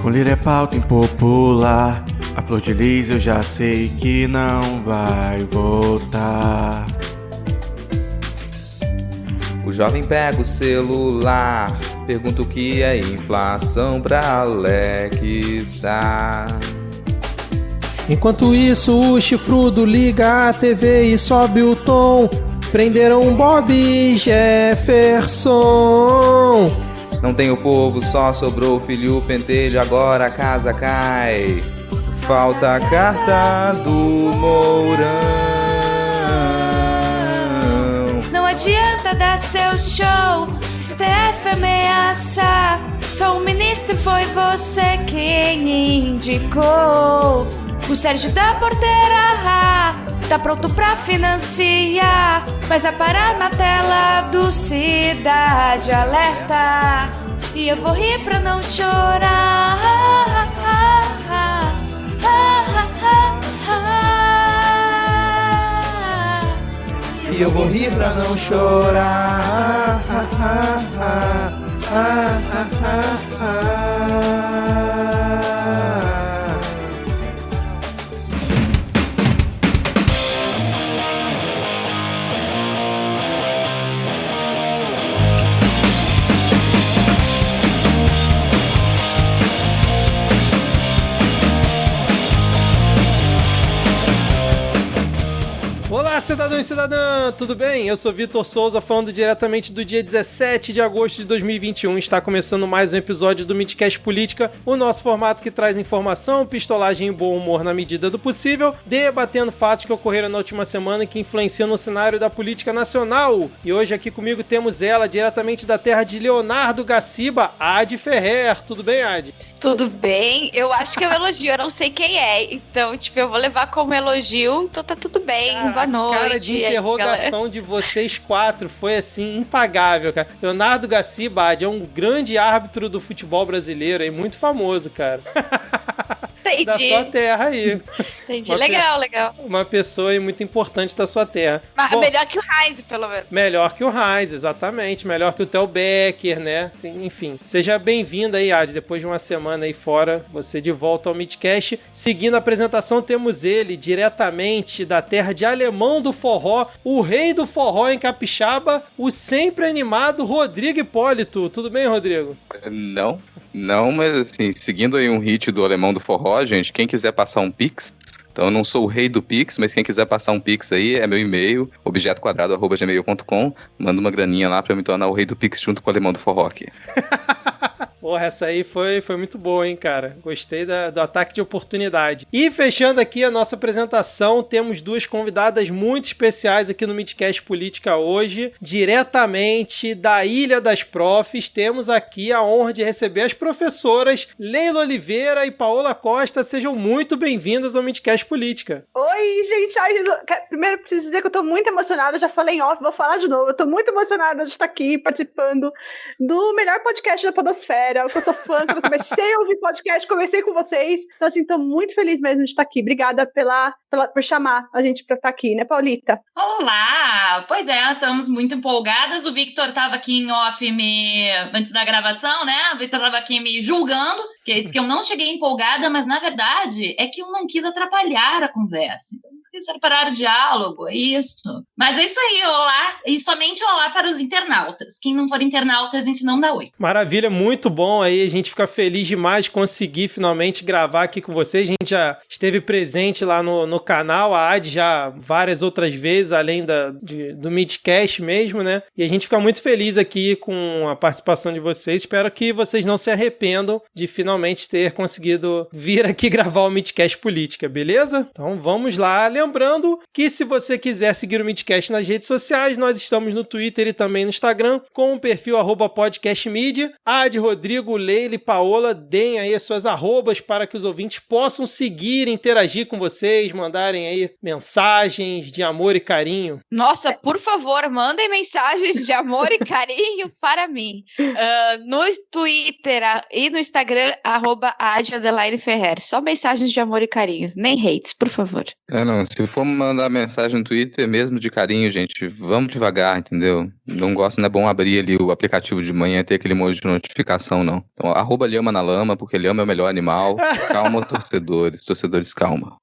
Colher é pauta impopular. A Flor de Lis eu já sei que não vai voltar. O jovem pega o celular, pergunta o que é inflação pra Alexar. Enquanto isso, o chifrudo liga a TV e sobe o tom. Prenderam Bob e Jefferson. Não tem o povo, só sobrou o filho pentelho, agora a casa cai. Falta a carta do Mourão. Não adianta dar seu show, STF ameaça. Só o ministro foi você quem indicou. O Sérgio da Porteira tá pronto pra financiar, mas vai parar na tela do Cidade Alerta. E eu vou rir pra não chorar. E eu vou rir pra não chorar. Olá, cidadão e cidadã, tudo bem? Eu sou Vitor Souza, falando diretamente do dia 17 de agosto de 2021. Está começando mais um episódio do Midcast Política, o nosso formato que traz informação, pistolagem e bom humor na medida do possível, debatendo fatos que ocorreram na última semana e que influenciam no cenário da política nacional. E hoje aqui comigo temos ela, diretamente da terra de Leonardo Gaciba, Adi Ferrer. Tudo bem, Adi? Tudo bem, eu acho que é um elogio, eu não sei quem é, então, eu vou levar como elogio, então tá tudo bem, boa noite. A cara de interrogação de vocês quatro foi, assim, impagável, cara. Leonardo Gaciba é um grande árbitro do futebol brasileiro e muito famoso, cara. Entendi. Da sua terra aí. Entendi, legal. Uma pessoa aí muito importante da sua terra. Mas bom, melhor que o Heinz, pelo menos. Melhor que o Heinz, exatamente. Melhor que o Theo Becker, né? Enfim. Seja bem-vindo aí, Adi. Depois de uma semana aí fora, você de volta ao Midcast. Seguindo a apresentação, temos ele, diretamente da terra de Alemão do Forró, o rei do forró em Capixaba, o sempre animado Rodrigo Hipólito. Tudo bem, Rodrigo? Não, mas assim, seguindo aí um hit do Alemão do Forró, gente, quem quiser passar um Pix, então eu não sou o rei do Pix, mas quem quiser passar um Pix aí, é meu e-mail, objetoquadrado@gmail.com, manda uma graninha lá pra me tornar o rei do Pix junto com o Alemão do Forró aqui. Porra, essa aí foi muito boa, hein, cara? Gostei do ataque de oportunidade. E fechando aqui a nossa apresentação, temos duas convidadas muito especiais aqui no Midcast Política hoje. Diretamente da Ilha das Profs, temos aqui a honra de receber as professoras Leila Oliveira e Paola Costa. Sejam muito bem-vindas ao Midcast Política. Oi, gente. Primeiro, preciso dizer que eu tô muito emocionada. Já falei em off, vou falar de novo. Eu tô muito emocionada de estar aqui participando do melhor podcast da podosfera. Eu sou fã, quando eu comecei a ouvir podcast, comecei com vocês. Então, assim, tô muito feliz mesmo de estar aqui. Obrigada por chamar a gente pra estar aqui, né, Paulita? Olá! Pois é, estamos muito empolgadas. O Victor estava aqui em off antes da gravação, né? O Victor estava aqui me julgando, que disse que eu não cheguei empolgada, mas na verdade é que eu não quis atrapalhar a conversa. Quis separar o diálogo, é isso. Mas é isso aí, olá. E somente olá para os internautas. Quem não for internauta, a gente não dá oi. Maravilha, muito bom aí. A gente fica feliz demais de conseguir finalmente gravar aqui com vocês. A gente já esteve presente lá no canal, a Adi já várias outras vezes, além do Midcast mesmo, né? E a gente fica muito feliz aqui com a participação de vocês. Espero que vocês não se arrependam de finalmente ter conseguido vir aqui gravar o Midcast Política, beleza? Então vamos lá. Lembrando que se você quiser seguir o Midcast nas redes sociais, nós estamos no Twitter e também no Instagram com o perfil @podcastmedia. Adi, Rodrigo, Leila e Paola, deem aí as suas arrobas para que os ouvintes possam seguir, interagir com vocês, mandarem aí mensagens de amor e carinho. Nossa, por favor, mandem mensagens de amor e carinho para mim. No Twitter e no Instagram, @Adi_Ferrer. Só mensagens de amor e carinho, nem hates, por favor. Não, Se for mandar mensagem no Twitter, mesmo de carinho, gente, vamos devagar, entendeu? Não é bom abrir ali o aplicativo de manhã e ter aquele emoji de notificação, não. Então, @lhama na lama, porque lhama é o melhor animal. Calma, torcedores, calma.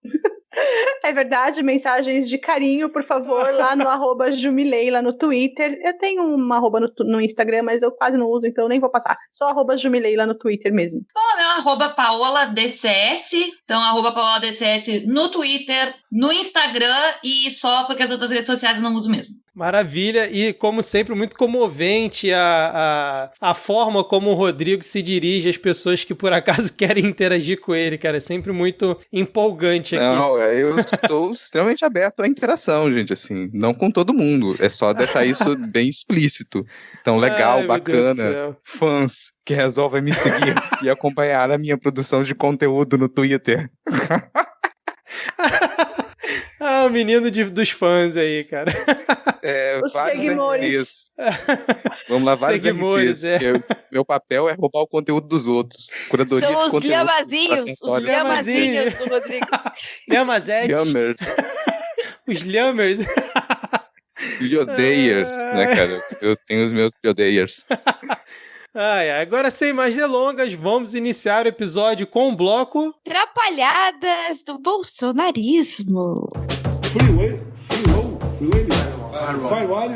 É verdade, mensagens de carinho, por favor, lá no @Jumileila no Twitter. Eu tenho uma arroba no Instagram, mas eu quase não uso, então eu nem vou passar. Só @Jumileila no Twitter mesmo. Bom, meu @PaolaDCS. Então, @PaolaDCS no Twitter, no Instagram e só porque as outras redes sociais eu não uso mesmo. Maravilha, e como sempre, muito comovente a forma como o Rodrigo se dirige às pessoas que por acaso querem interagir com ele, cara. É sempre muito empolgante aqui. Não, eu estou extremamente aberto à interação, gente, assim, não com todo mundo, é só deixar isso bem explícito. Então, legal, Ai, meu Deus do bacana, céu. fãs que resolvem me seguir e acompanhar a minha produção de conteúdo no Twitter. O menino dos fãs aí, cara. Os Vários seguimores. RTs. Vamos lá, vários Seguimores, RTs, porque meu papel é roubar o conteúdo dos outros. Curadoria São de os conteúdo. lhamazinhos, os lhamazinhos do Rodrigo. Lhamazete, Lhamers. os lhamers. Liodeiers, né, cara? Eu tenho os meus liodeiers. Agora, sem mais delongas, vamos iniciar o episódio com um bloco... Trapalhadas do bolsonarismo. Freeway, Firewall.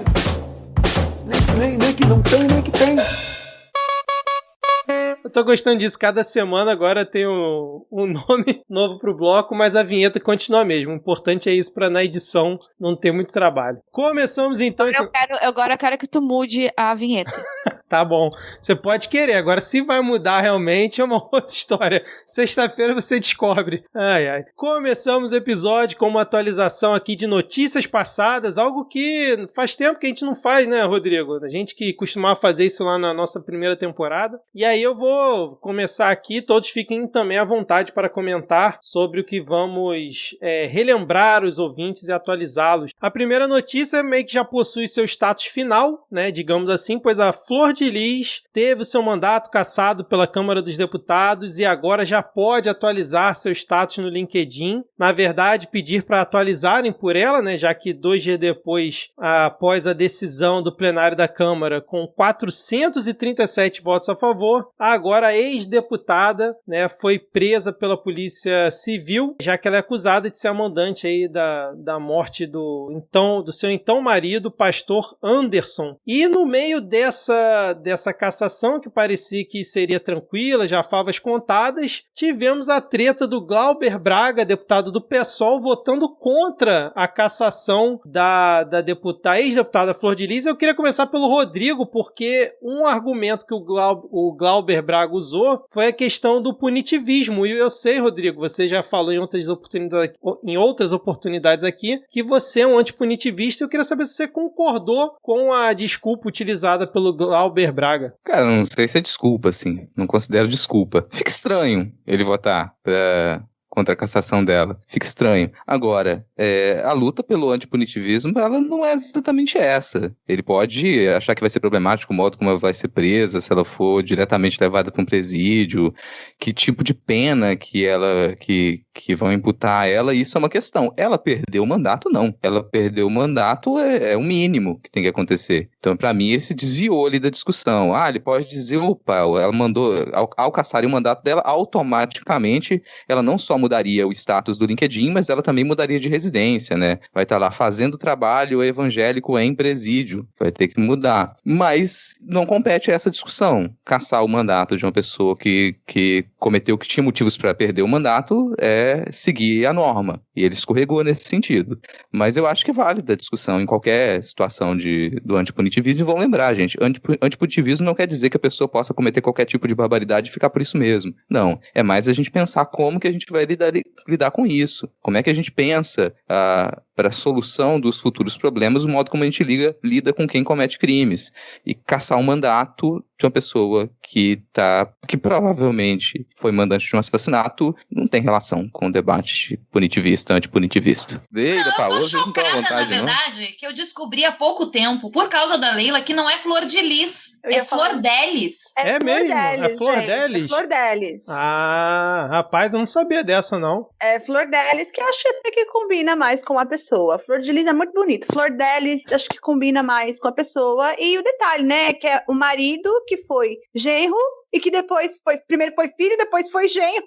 Nem que não tem, nem que tem. Eu tô gostando disso, cada semana agora tem um nome novo pro bloco, mas a vinheta continua mesmo. O importante é isso pra na edição não ter muito trabalho. Começamos então... Agora eu quero que tu mude a vinheta. Tá bom, você pode querer, agora se vai mudar realmente é uma outra história. Sexta-feira você descobre. Começamos o episódio com uma atualização aqui de notícias passadas, algo que faz tempo que a gente não faz, né, Rodrigo? A gente que costumava fazer isso lá na nossa primeira temporada. E aí eu vou começar aqui, todos fiquem também à vontade para comentar sobre o que vamos relembrar os ouvintes e atualizá-los. A primeira notícia meio que já possui seu status final, né, digamos assim, pois a Flor de Lis teve o seu mandato cassado pela Câmara dos Deputados e agora já pode atualizar seu status no LinkedIn. Na verdade, pedir para atualizarem por ela, né, já que 2 dias depois, após a decisão do plenário da Câmara, com 437 votos a favor, agora a ex-deputada, né, foi presa pela Polícia Civil, já que ela é acusada de ser a mandante aí da morte do seu então marido, pastor Anderson. E no meio dessa cassação, que parecia que seria tranquila, já favas contadas, tivemos a treta do Glauber Braga, deputado do PSOL, votando contra a cassação da ex-deputada Flor de Lis. Eu queria começar pelo Rodrigo, porque um argumento que o Glauber Braga usou foi a questão do punitivismo. E eu sei, Rodrigo, você já falou em outras oportunidades aqui, que você é um antipunitivista. Eu queria saber se você concordou com a desculpa utilizada pelo Glauber Braga. Cara, não sei se é desculpa, assim. Não considero desculpa. Fica estranho ele votar contra a cassação dela. Fica estranho. Agora, a luta pelo antipunitivismo, ela não é exatamente essa. Ele pode achar que vai ser problemático o modo como ela vai ser presa, se ela for diretamente levada para um presídio, que tipo de pena que vão imputar a ela, isso é uma questão. Ela perdeu o mandato, não. Ela perdeu o mandato é o mínimo que tem que acontecer. Então, para mim, ele se desviou ali da discussão. Ele pode dizer, ela mandou, ao caçarem o mandato dela, automaticamente, ela não só mudaria o status do LinkedIn, mas ela também mudaria de residência, né? Vai estar lá fazendo trabalho evangélico em presídio. Vai ter que mudar. Mas não compete essa discussão. Caçar o mandato de uma pessoa que cometeu, que tinha motivos para perder o mandato, é seguir a norma. E ele escorregou nesse sentido. Mas eu acho que é válida a discussão em qualquer situação do antipunitivismo. E vão lembrar, gente, antipunitivismo não quer dizer que a pessoa possa cometer qualquer tipo de barbaridade e ficar por isso mesmo. Não. É mais a gente pensar como que a gente vai lidar com isso. Como é que a gente pensa para a solução dos futuros problemas, o modo como a gente lida com quem comete crimes. E caçar um mandato de uma pessoa que provavelmente foi mandante de um assassinato não tem relação com o debate punitivista, antipunitivista. Eu tô chocada, na verdade, que eu descobri há pouco tempo, por causa da Leila, que não é Flor de Lis. Eu ia É Flor Delis. É mesmo? É Flor Delis? É Flor Delis. Ah, rapaz, eu não sabia dessa, não. É Flor Delis, que eu acho até que combina mais com a pessoa. Flor de Lis é muito bonito. Flor Delis, acho que combina mais com a pessoa. E o detalhe, né, que é o marido que foi genro e que depois primeiro foi filho, depois foi genro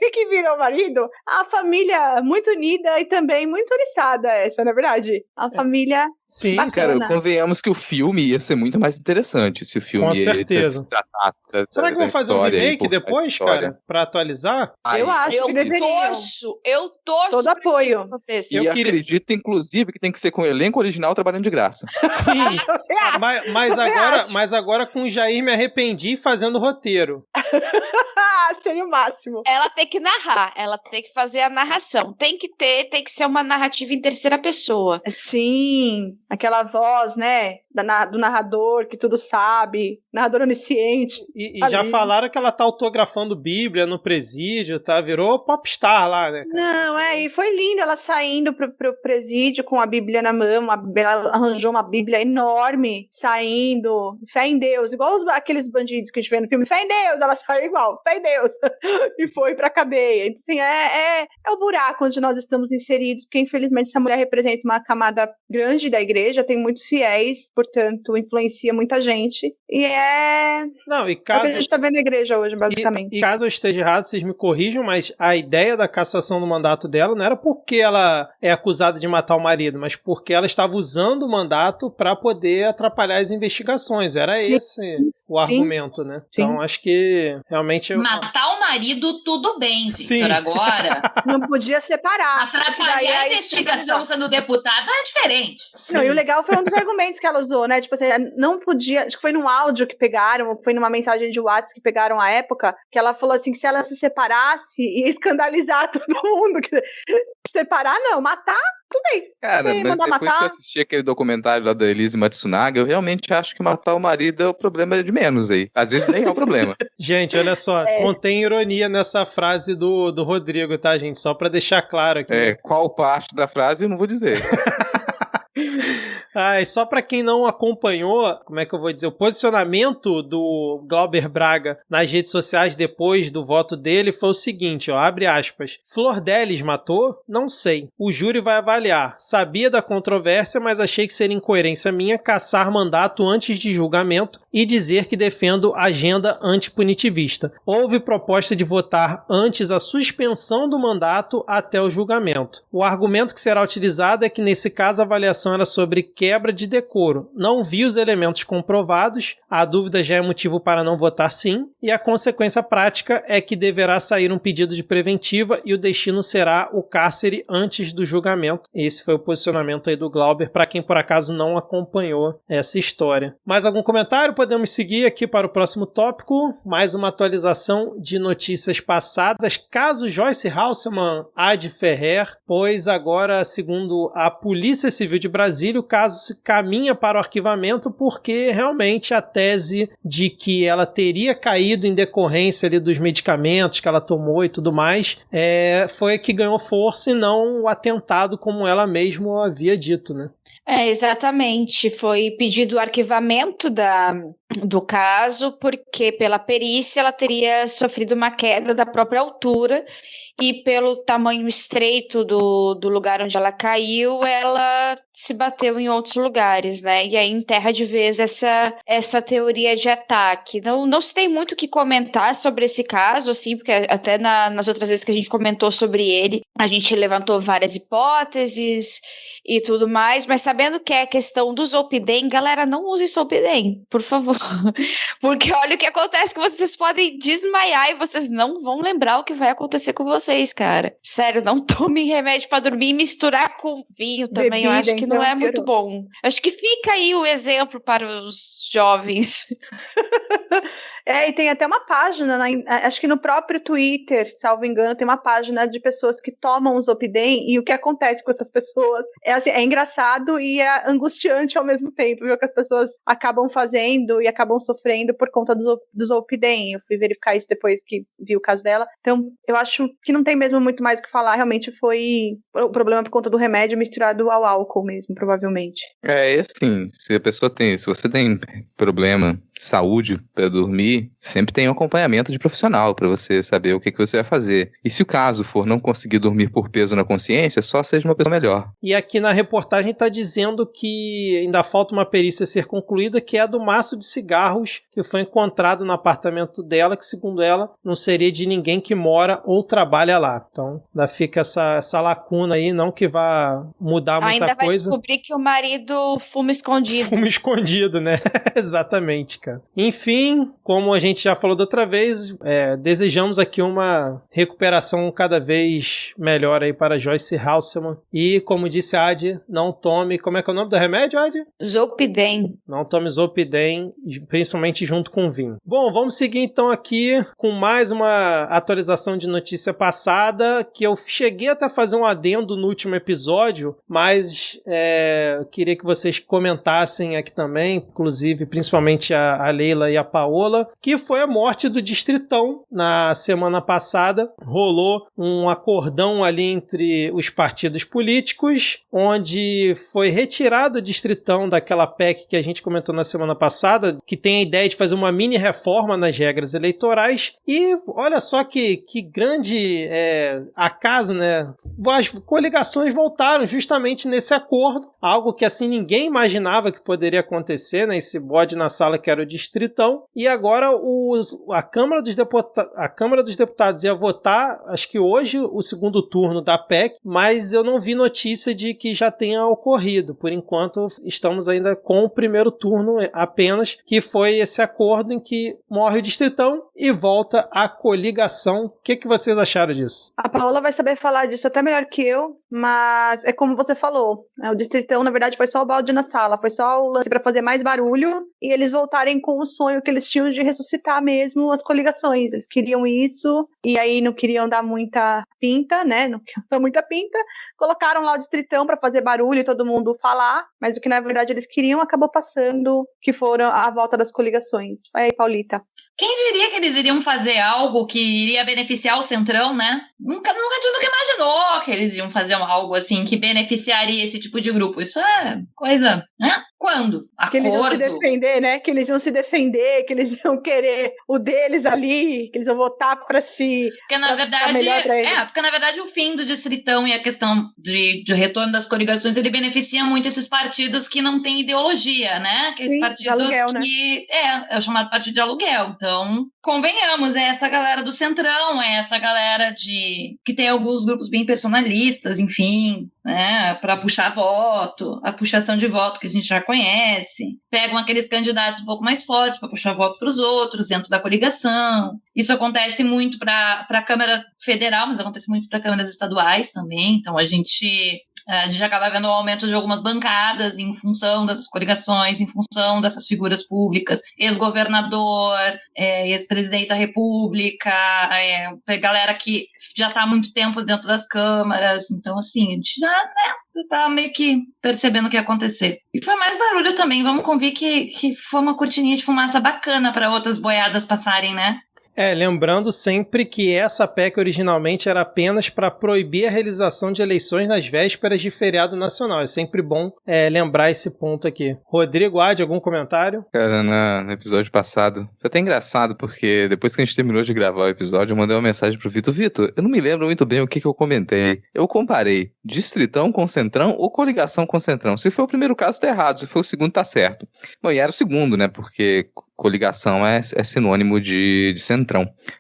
e que virou marido. A família muito unida e também muito oriçada, essa, não é verdade? A família Sim, bacana. Cara, convenhamos que o filme ia ser muito mais interessante se o filme Com certeza. tratasse Será que vão fazer um remake depois, cara? Pra atualizar? Eu acho Eu que deveriam. torço Todo pra que apoio. isso aconteça. E Eu queria- acredito, inclusive, que tem que ser com o elenco original trabalhando de graça. Sim. mas, acho. agora com o Jair me arrependi fazendo roteiro. Seria o máximo. Ela tem que narrar, ela tem que fazer a narração. Tem que ser uma narrativa em terceira pessoa. Sim, aquela voz, né, do narrador que tudo sabe, narrador onisciente. E já Ali. falaram que ela tá autografando Bíblia no presídio, tá? Virou popstar lá, né? Não, e foi lindo ela saindo pro presídio com a Bíblia na mão, ela arranjou uma Bíblia enorme, saindo, fé em Deus, igual aqueles bandidos que a gente vê no filme, fé em Deus, ela saiu igual, fé em Deus, e foi pra cadeia. Então, assim, é o buraco onde nós estamos inseridos, porque infelizmente essa mulher representa uma camada grande da igreja, tem muitos fiéis, portanto, influencia muita gente, e Não, e é o que caso... a gente tá vendo na igreja hoje, basicamente. E caso eu esteja errado, vocês me corrijam, mas a ideia da cassação do mandato dela não era porque ela é acusada de matar o marido, mas porque ela estava usando o mandato para poder atrapalhar as investigações. Era Sim. esse o argumento, né? Sim. Então acho que realmente... Matar o marido, tudo bem, Victor. Sim. Agora, Não podia separar. atrapalhar Daí a investigação sendo deputada é diferente. Sim. Não, e o legal foi um dos argumentos que ela usou, né? Tipo assim, não podia. Acho que foi num áudio que pegaram, foi numa mensagem de WhatsApp que pegaram à época, que ela falou assim: que se ela se separasse, ia escandalizar todo mundo. Separar, não, matar, tudo bem. Cara, Sim, mas mandar depois que eu matar. assisti aquele documentário lá da Elise Matsunaga, eu realmente acho que matar o marido é o problema de menos aí. Às vezes nem é o problema. Gente, olha só, contém ironia nessa frase do Rodrigo, tá, gente? Só pra deixar claro aqui. Qual parte da frase eu não vou dizer. E só pra quem não acompanhou, como é que eu vou dizer, o posicionamento do Glauber Braga nas redes sociais depois do voto dele foi o seguinte, ó, abre aspas, Flor Delis matou? Não sei. O júri vai avaliar. Sabia da controvérsia, mas achei que seria incoerência minha cassar mandato antes de julgamento e dizer que defendo agenda antipunitivista. Houve proposta de votar antes a suspensão do mandato até o julgamento. O argumento que será utilizado é que nesse caso a avaliação era sobre quebra de decoro. Não vi os elementos comprovados, a dúvida já é motivo para não votar sim, e a consequência prática é que deverá sair um pedido de preventiva e o destino será o cárcere antes do julgamento. Esse foi o posicionamento aí do Glauber, para quem por acaso não acompanhou essa história. Mais algum comentário? Podemos seguir aqui para o próximo tópico. Mais uma atualização de notícias passadas. Caso Joyce Halseman Ad Ferrer, pois agora, segundo a Polícia Civil de Brasília, o caso se caminha para o arquivamento porque realmente a tese de que ela teria caído em decorrência ali dos medicamentos que ela tomou e tudo mais foi que ganhou força e não o atentado como ela mesma havia dito, né? Exatamente. Foi pedido o arquivamento do caso porque pela perícia ela teria sofrido uma queda da própria altura e pelo tamanho estreito do lugar onde ela caiu, ela se bateu em outros lugares, né? E aí enterra de vez essa teoria de ataque. Não se tem muito o que comentar sobre esse caso, assim, porque até nas outras vezes que a gente comentou sobre ele, a gente levantou várias hipóteses e tudo mais, mas sabendo que é a questão do Zolpidem, galera, não use Zolpidem, por favor. Porque olha o que acontece, que vocês podem desmaiar e vocês não vão lembrar o que vai acontecer com vocês, cara. Sério, não tomem remédio pra dormir e misturar com vinho também, Bebida, eu acho que não então, é muito bom. Acho que fica aí o exemplo para os jovens. E tem até uma página, acho que no próprio Twitter, salvo engano, tem uma página de pessoas que tomam o Zolpidem e o que acontece com essas pessoas é engraçado e é angustiante ao mesmo tempo, viu? Que as pessoas acabam fazendo e acabam sofrendo por conta do Zolpidem. Eu fui verificar isso depois que vi o caso dela. Então, eu acho que não tem mesmo muito mais o que falar. Realmente foi o problema por conta do remédio misturado ao álcool mesmo, provavelmente. Assim, se você tem problema saúde para dormir, sempre tem um acompanhamento de profissional para você saber o que você vai fazer. E se o caso for não conseguir dormir por peso na consciência, só seja uma pessoa melhor. E aqui na reportagem está dizendo que ainda falta uma perícia a ser concluída, que é a do maço de cigarros que foi encontrado no apartamento dela, que segundo ela não seria de ninguém que mora ou trabalha lá. Então ainda fica essa lacuna aí, não que vá mudar muita ainda coisa. Vai descobrir que o marido fuma escondido. Fuma escondido, né? Exatamente, cara. Enfim, como a gente já falou da outra vez, desejamos aqui uma recuperação cada vez melhor aí para Joyce Halseman. E, como disse a Adi, não tome... Como é que é o nome do remédio, Adi? Zolpidem. Não tome Zolpidem, principalmente junto com vinho. Bom, vamos seguir então aqui com mais uma atualização de notícia passada, que eu cheguei até a fazer um adendo no último episódio, mas queria que vocês comentassem aqui também, inclusive principalmente a Leila e a Paola, que foi a morte do Distritão. Na semana passada rolou um acordão ali entre os partidos políticos, onde foi retirado o Distritão daquela PEC que a gente comentou na semana passada, que tem a ideia de fazer uma mini reforma nas regras eleitorais. E olha só que grande acaso, né? As coligações voltaram justamente nesse acordo, algo que assim ninguém imaginava que poderia acontecer, né? Esse bode na sala que era o Distritão. E agora a Câmara dos Deputados ia votar, acho que hoje, o segundo turno da PEC, mas eu não vi notícia de que já tenha ocorrido. Por enquanto, estamos ainda com o primeiro turno apenas, que foi esse acordo em que morre o Distritão e volta a coligação. O que vocês acharam disso? A Paola vai saber falar disso até melhor que eu, mas é como você falou, né? O Distritão, na verdade, foi só o balde na sala, foi só o lance para fazer mais barulho e eles voltarem com o sonho que eles tinham de ressuscitar mesmo as coligações. Eles queriam isso e aí não queriam dar muita pinta, né? Não queriam dar muita pinta. Colocaram lá o Distritão para fazer barulho e todo mundo falar, mas o que na verdade eles queriam acabou passando, que foram a volta das coligações. Vai aí, Paulita. Quem diria que eles iriam fazer algo que iria beneficiar o Centrão, né? Nunca imaginou que eles iam fazer algo assim que beneficiaria esse tipo de grupo. Isso é coisa, né? Quando? Que eles iam se defender, né? Que eles iam se defender, que eles iam querer o deles ali, que eles iam votar para si. Porque na verdade o fim do Distritão e a questão de retorno das coligações, ele beneficia muito esses partidos que não têm ideologia, né? Aqueles partidos aluguel, que é o chamado partido de aluguel. Então, convenhamos, é essa galera do Centrão, é essa galera que tem alguns grupos bem personalistas, enfim, né, para puxar voto, a puxação de voto que a gente já conhece, pegam aqueles candidatos um pouco mais fortes para puxar voto para os outros dentro da coligação. Isso acontece muito para a Câmara Federal, mas acontece muito para câmaras estaduais também. Então a gente acaba vendo o aumento de algumas bancadas em função dessas coligações, em função dessas figuras públicas, ex-governador, ex-presidente da República, galera que já está há muito tempo dentro das câmaras. Então, assim, a gente já tá meio que percebendo o que ia acontecer. E foi mais barulho também, vamos convir que foi uma cortininha de fumaça bacana para outras boiadas passarem, né? Lembrando sempre que essa PEC originalmente era apenas para proibir a realização de eleições nas vésperas de feriado nacional. É sempre bom lembrar esse ponto aqui. Rodrigo, Adi, algum comentário? Cara, no episódio passado, foi até engraçado, porque depois que a gente terminou de gravar o episódio, eu mandei uma mensagem pro Vitor. Vitor, eu não me lembro muito bem o que eu comentei. Eu comparei Distritão com Centrão ou coligação com Centrão. Se foi o primeiro caso, tá errado. Se foi o segundo, tá certo. Bom, e era o segundo, né? Porque coligação é sinônimo de Centrão.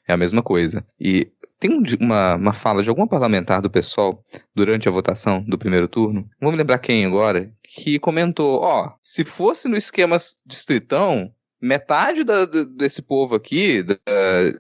É a mesma coisa. E tem uma fala de alguma parlamentar do PSOL durante a votação do primeiro turno, não vou me lembrar quem agora, que comentou, se fosse no esquema Distritão, metade desse povo aqui,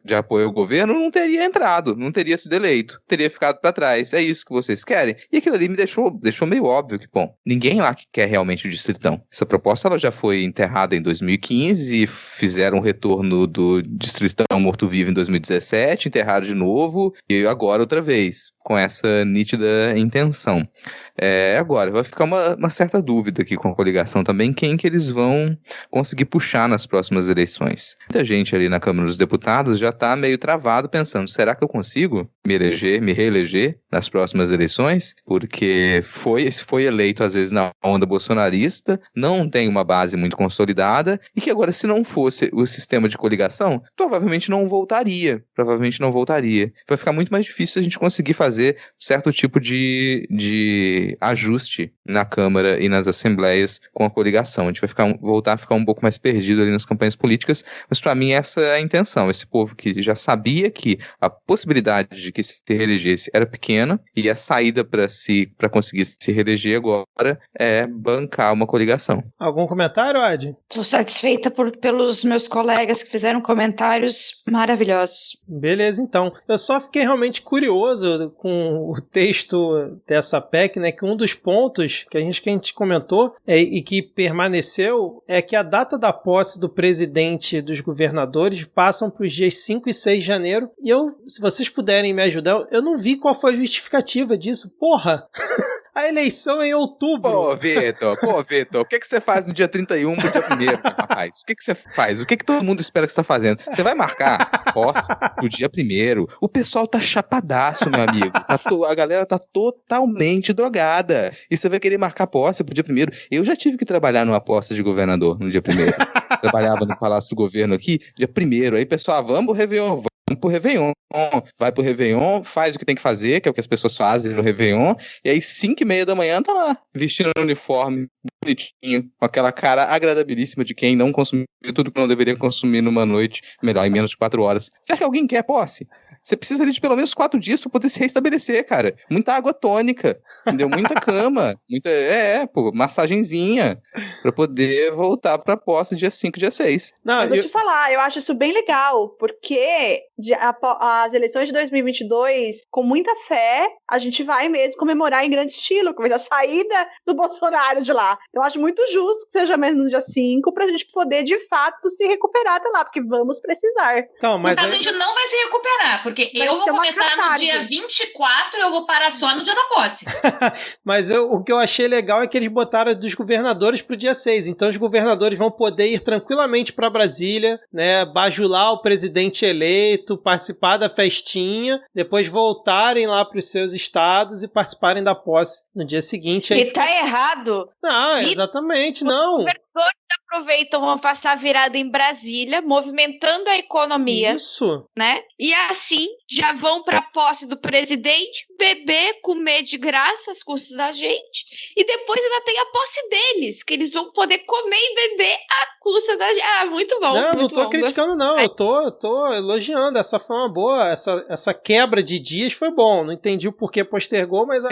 de apoio ao governo, não teria entrado, não teria sido eleito, teria ficado para trás. É isso que vocês querem? E aquilo ali me deixou meio óbvio que, bom, ninguém lá que quer realmente o Distritão. Essa proposta ela já foi enterrada em 2015, fizeram um retorno do Distritão morto-vivo em 2017, enterraram de novo, e agora outra vez. com essa nítida intenção. Agora, vai ficar uma certa dúvida aqui com a coligação também, quem que eles vão conseguir puxar nas próximas eleições. Muita gente ali na Câmara dos Deputados já está meio travado pensando, será que eu consigo me reeleger nas próximas eleições? Porque foi eleito às vezes na onda bolsonarista, não tem uma base muito consolidada, e que agora se não fosse o sistema de coligação, provavelmente não voltaria. Vai ficar muito mais difícil a gente conseguir fazer certo tipo de ajuste na Câmara e nas assembleias com a coligação. A gente vai voltar a ficar um pouco mais perdido ali nas campanhas políticas, mas para mim essa é a intenção. Esse povo que já sabia que a possibilidade de que se reelegesse era pequena e a saída para conseguir se reeleger agora é bancar uma coligação. Algum comentário, Adi? Estou satisfeita pelos meus colegas que fizeram comentários maravilhosos. Beleza, então. Eu só fiquei realmente curioso com o texto dessa PEC, né? Que um dos pontos que a gente comentou e que permaneceu é que a data da posse do presidente e dos governadores passam para os dias 5 e 6 de janeiro. E se vocês puderem me ajudar, eu não vi qual foi a justificativa disso. Porra! A eleição é em outubro. Pô, Vitor, o que você faz no dia 31 pro dia 1º, rapaz? O que você faz? O que todo mundo espera que você tá fazendo? Você vai marcar posse no dia 1º. O pessoal tá chapadaço, meu amigo. A galera tá totalmente drogada. E você vai querer marcar posse pro dia 1º. Eu já tive que trabalhar numa posse de governador no dia 1º. Trabalhava no Palácio do Governo aqui, dia 1º. Aí, pessoal, vamos pro Réveillon. Pro Réveillon, vai pro Réveillon, faz o que tem que fazer, que é o que as pessoas fazem no Réveillon, e aí 5h30 da manhã tá lá, vestindo um uniforme bonitinho, com aquela cara agradabilíssima de quem não consumiu tudo que não deveria consumir numa noite, melhor, em menos de 4 horas. Você acha que alguém quer posse? Você precisa ali de pelo menos 4 dias pra poder se restabelecer, cara. Muita água tônica, entendeu? Muita cama, massagenzinha, pra poder voltar pra posse dia 5, dia 6. Mas vou te falar, eu acho isso bem legal, porque as eleições de 2022, com muita fé, a gente vai mesmo comemorar em grande estilo, com a saída do Bolsonaro de lá. Eu acho muito justo que seja mesmo no dia 5, pra gente poder, de fato, se recuperar até lá, porque vamos precisar. Então, mas a gente não vai se recuperar, porque eu vou começar no dia 24 e eu vou parar só no dia da posse. Mas o que eu achei legal é que eles botaram dos governadores pro dia 6, então os governadores vão poder ir tranquilamente pra Brasília, né, bajular o presidente eleito, participar da festinha, depois voltarem lá pros seus estados e participarem da posse no dia seguinte. E tá errado. Não, exatamente, não. Os governadores aproveitam, vão passar a virada em Brasília, movimentando a economia. Isso. Né? E assim, já vão pra posse do presidente, beber, comer de graça às custas da gente, e depois ainda tem a posse deles, que eles vão poder comer e beber à custa da gente. Ah, muito bom. Não tô criticando, não. Eu tô elogiando. Essa foi uma boa. Essa quebra de dias foi bom. Não entendi o porquê postergou, mas...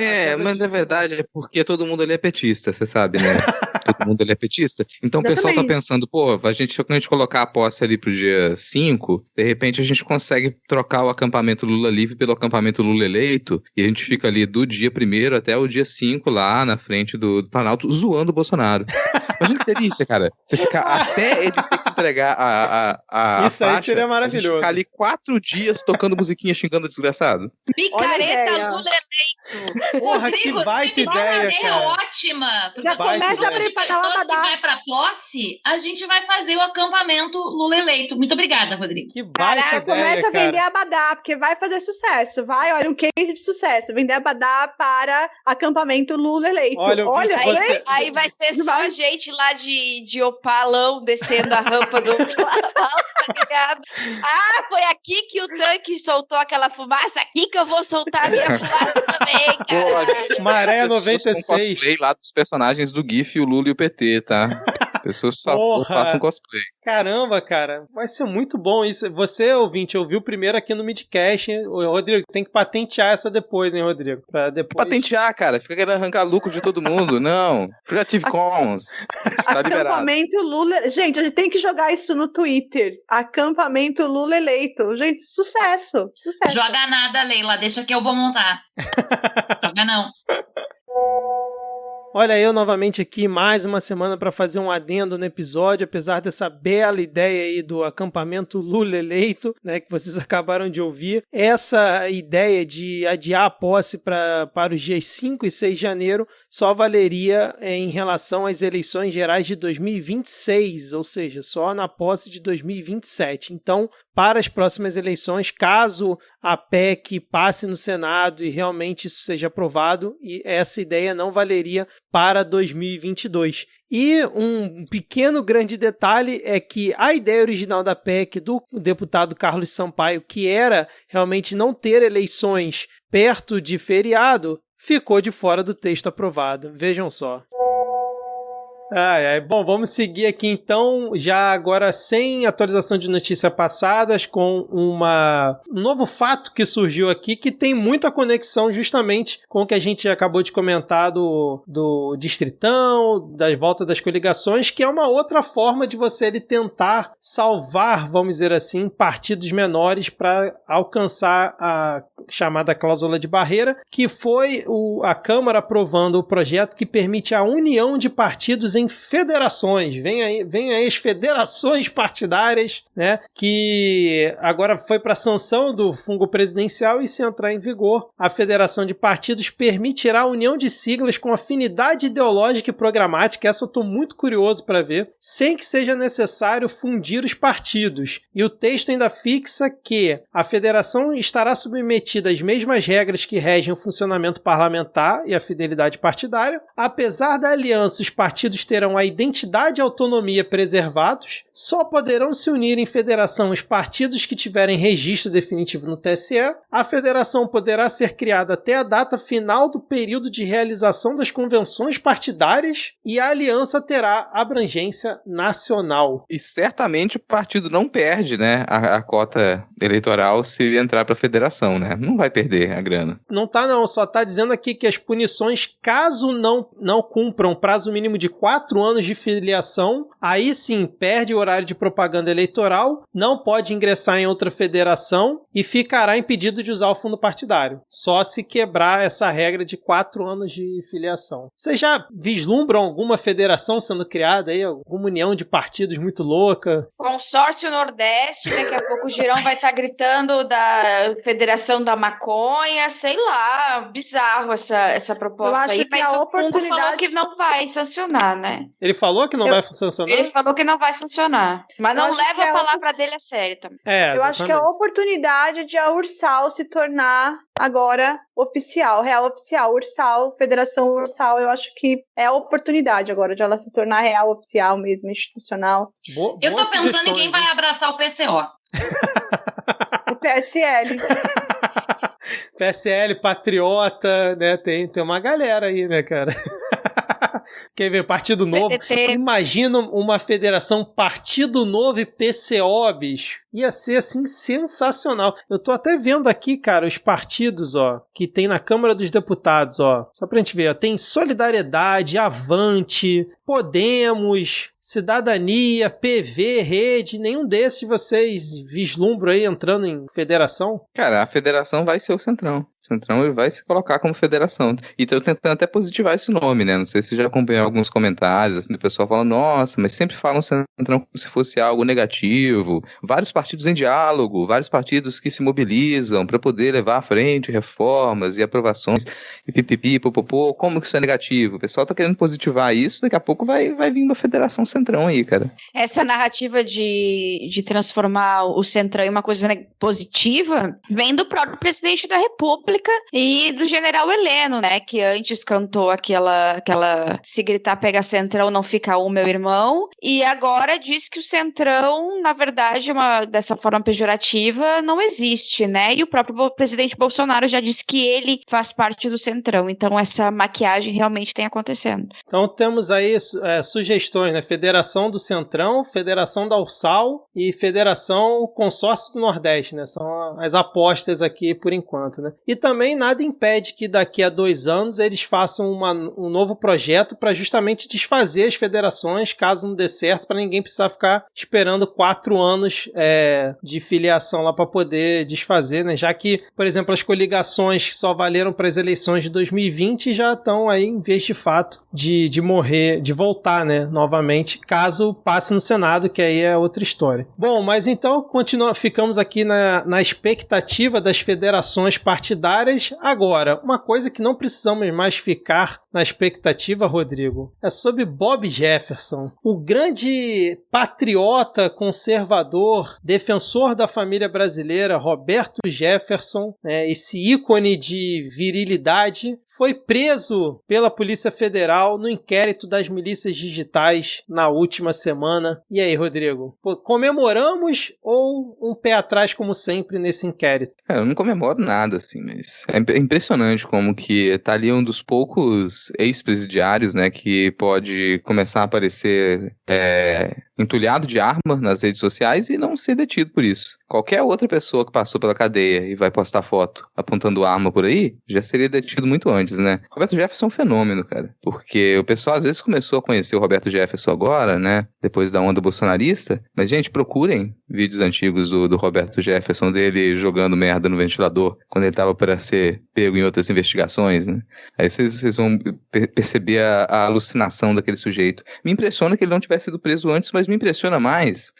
Mas na verdade é porque todo mundo ali é petista, você sabe, né? Todo mundo ali é petista. Então o pessoal tá pensando, quando a gente colocar a posse ali pro dia 5, de repente a gente consegue trocar o acampamento Lula livre pelo acampamento Lula eleito, e a gente fica ali do dia 1º até o dia 5 lá na frente do Planalto zoando o Bolsonaro. Imagina que delícia, cara. Você ficar até ele ter que entregar a isso aí faixa, seria maravilhoso. Ficar ali 4 dias tocando musiquinha xingando o desgraçado. Picareta Lula eleito. Porra, que baita ideia, cara. É ótima. Já começa a preparar o Abadá. Abadá. Vai pra posse, a gente vai fazer o acampamento Lula eleito. Muito obrigada, Rodrigo. Que baita ideia, começa a cara. vender Abadá, porque vai fazer sucesso. Olha, um case de sucesso. Vender Abadá para acampamento Lula eleito. Olha aí vai ser só a gente lá de opalão descendo a rampa do Planalto. Ah, foi aqui que o tanque soltou aquela fumaça, aqui que eu vou soltar a minha fumaça também, cara. Maré Com 96. cosplay lá dos personagens do GIF, o Lula e o PT, tá? Pessoas só façam cosplay. Caramba, cara. Vai ser muito bom isso. Você, ouvinte, ouviu primeiro aqui no Midcast, hein? O Rodrigo, tem que patentear essa depois, hein, Rodrigo? Pra depois... Patentear, cara. Fica querendo arrancar lucro de todo mundo. Não. Creative Commons. Tá liberado. Acampamento Lula... Gente, a gente tem que jogar isso no Twitter. Acampamento Lula eleito. Gente, sucesso. Joga nada, Leila. Deixa que eu vou montar. Joga não. Olha, eu novamente aqui, mais uma semana para fazer um adendo no episódio, apesar dessa bela ideia aí do acampamento Lula eleito, né, que vocês acabaram de ouvir. Essa ideia de adiar a posse para os dias 5 e 6 de janeiro só valeria em relação às eleições gerais de 2026, ou seja, só na posse de 2027. Então, para as próximas eleições, caso a PEC passe no Senado e realmente isso seja aprovado, e essa ideia não valeria para 2022. E um pequeno grande detalhe é que a ideia original da PEC do deputado Carlos Sampaio, que era realmente não ter eleições perto de feriado, ficou de fora do texto aprovado. Vejam só. Bom, vamos seguir aqui então, já agora sem atualização de notícias passadas, com um novo fato que surgiu aqui, que tem muita conexão justamente com o que a gente acabou de comentar do Distritão, da volta das coligações, que é uma outra forma de você tentar salvar, vamos dizer assim, partidos menores para alcançar a chamada cláusula de barreira, que foi a Câmara aprovando o projeto que permite a união de partidos em federações. Vem aí as federações partidárias, né, que agora foi para sanção do fungo presidencial, e se entrar em vigor, a federação de partidos permitirá a união de siglas com afinidade ideológica e programática. Essa eu estou muito curioso para ver, sem que seja necessário fundir os partidos. E o texto ainda fixa que a federação estará submetida às mesmas regras que regem o funcionamento parlamentar e a fidelidade partidária. Apesar da aliança, os partidos terão a identidade e autonomia preservados. Só poderão se unir em federação os partidos que tiverem registro definitivo no TSE. A federação poderá ser criada até a data final do período de realização das convenções partidárias, e a aliança terá abrangência nacional. E certamente o partido não perde, né, a cota eleitoral se entrar para a federação, né? Não vai perder a grana. Não tá não, só tá dizendo aqui que as punições, caso não cumpram prazo mínimo de 4 anos de filiação, aí sim perde o horário de propaganda eleitoral, não pode ingressar em outra federação e ficará impedido de usar o fundo partidário. Só se quebrar essa regra de 4 anos de filiação. Vocês já vislumbram alguma federação sendo criada aí? Alguma união de partidos muito louca? Consórcio Nordeste, daqui a pouco o Girão vai estar gritando da Federação da Maconha, sei lá, bizarro essa proposta aí, mas o fundo falou que não vai sancionar, né? Ele falou que não vai sancionar? Ele falou que não vai sancionar, mas não leva a palavra dele a sério também. Eu acho que é a oportunidade de a Ursal se tornar agora oficial, real oficial, Ursal, Federação Ursal, eu acho que é a oportunidade agora de ela se tornar real oficial mesmo, institucional. Eu tô pensando em quem vai abraçar o PCO. O PSL. PSL, Patriota, né? Tem uma galera aí, né, cara? Quer ver? Partido Novo. Imagina uma federação Partido Novo e PCO, bicho. Ia ser, assim, sensacional. Eu tô até vendo aqui, cara, os partidos, ó, que tem na Câmara dos Deputados, ó. Só pra gente ver, ó. Tem Solidariedade, Avante, Podemos, Cidadania, PV, Rede. Nenhum desses vocês vislumbram aí entrando em federação? Cara, a federação vai ser o Centrão. O Centrão ele vai se colocar como federação. E tô tentando até positivar esse nome, né? Não sei se já acompanhou alguns comentários, assim, do pessoal falando, nossa, mas sempre falam Centrão como se fosse algo negativo. Vários partidos em diálogo, vários partidos que se mobilizam para poder levar à frente reformas e aprovações e pipipi, popopô. Como que isso é negativo? O pessoal tá querendo positivar isso, daqui a pouco vai vir uma federação Centrão aí, cara. Essa narrativa de transformar o Centrão em uma coisa positiva vem do próprio presidente da República e do general Heleno, né, que antes cantou aquela se gritar pega Centrão não fica um, meu irmão, e agora diz que o Centrão, na verdade, dessa forma pejorativa, não existe, né, e o próprio presidente Bolsonaro já disse que ele faz parte do Centrão, então essa maquiagem realmente tem acontecendo. Então temos aí sugestões, né, Federação do Centrão, Federação da Ursal e Federação Consórcio do Nordeste, né, são as apostas aqui por enquanto, né, e também nada impede que daqui a 2 anos eles façam um novo projeto para justamente desfazer as federações, caso não dê certo, para ninguém precisar ficar esperando 4 anos de filiação lá para poder desfazer, né? Já que, por exemplo, as coligações que só valeram para as eleições de 2020 já estão aí em vez de fato de morrer, de voltar, né? Novamente, caso passe no Senado, que aí é outra história. Bom, mas então ficamos aqui na expectativa das federações partidárias. Agora, uma coisa que não precisamos mais ficar na expectativa, Rodrigo, é sobre Bob Jefferson, o grande patriota conservador, defensor da família brasileira, Roberto Jefferson, né, esse ícone de virilidade, foi preso pela Polícia Federal no inquérito das milícias digitais na última semana. E aí, Rodrigo, comemoramos ou um pé atrás, como sempre, nesse inquérito? Eu não comemoro nada, assim, mas é impressionante como que tá ali um dos poucos ex-presidiários, né, que pode começar a aparecer entulhado de arma nas redes sociais e não ser detido por isso. Qualquer outra pessoa que passou pela cadeia e vai postar foto apontando arma por aí, já seria detido muito antes, né? Roberto Jefferson é um fenômeno, cara, porque o pessoal às vezes começou a conhecer o Roberto Jefferson agora, né, depois da onda bolsonarista, mas, gente, procurem vídeos antigos do Roberto Jefferson, dele jogando merda no ventilador, quando ele tava para ser pego em outras investigações, né? Aí vocês vão perceber a alucinação daquele sujeito. Me impressiona que ele não tivesse sido preso antes, mas me impressiona mais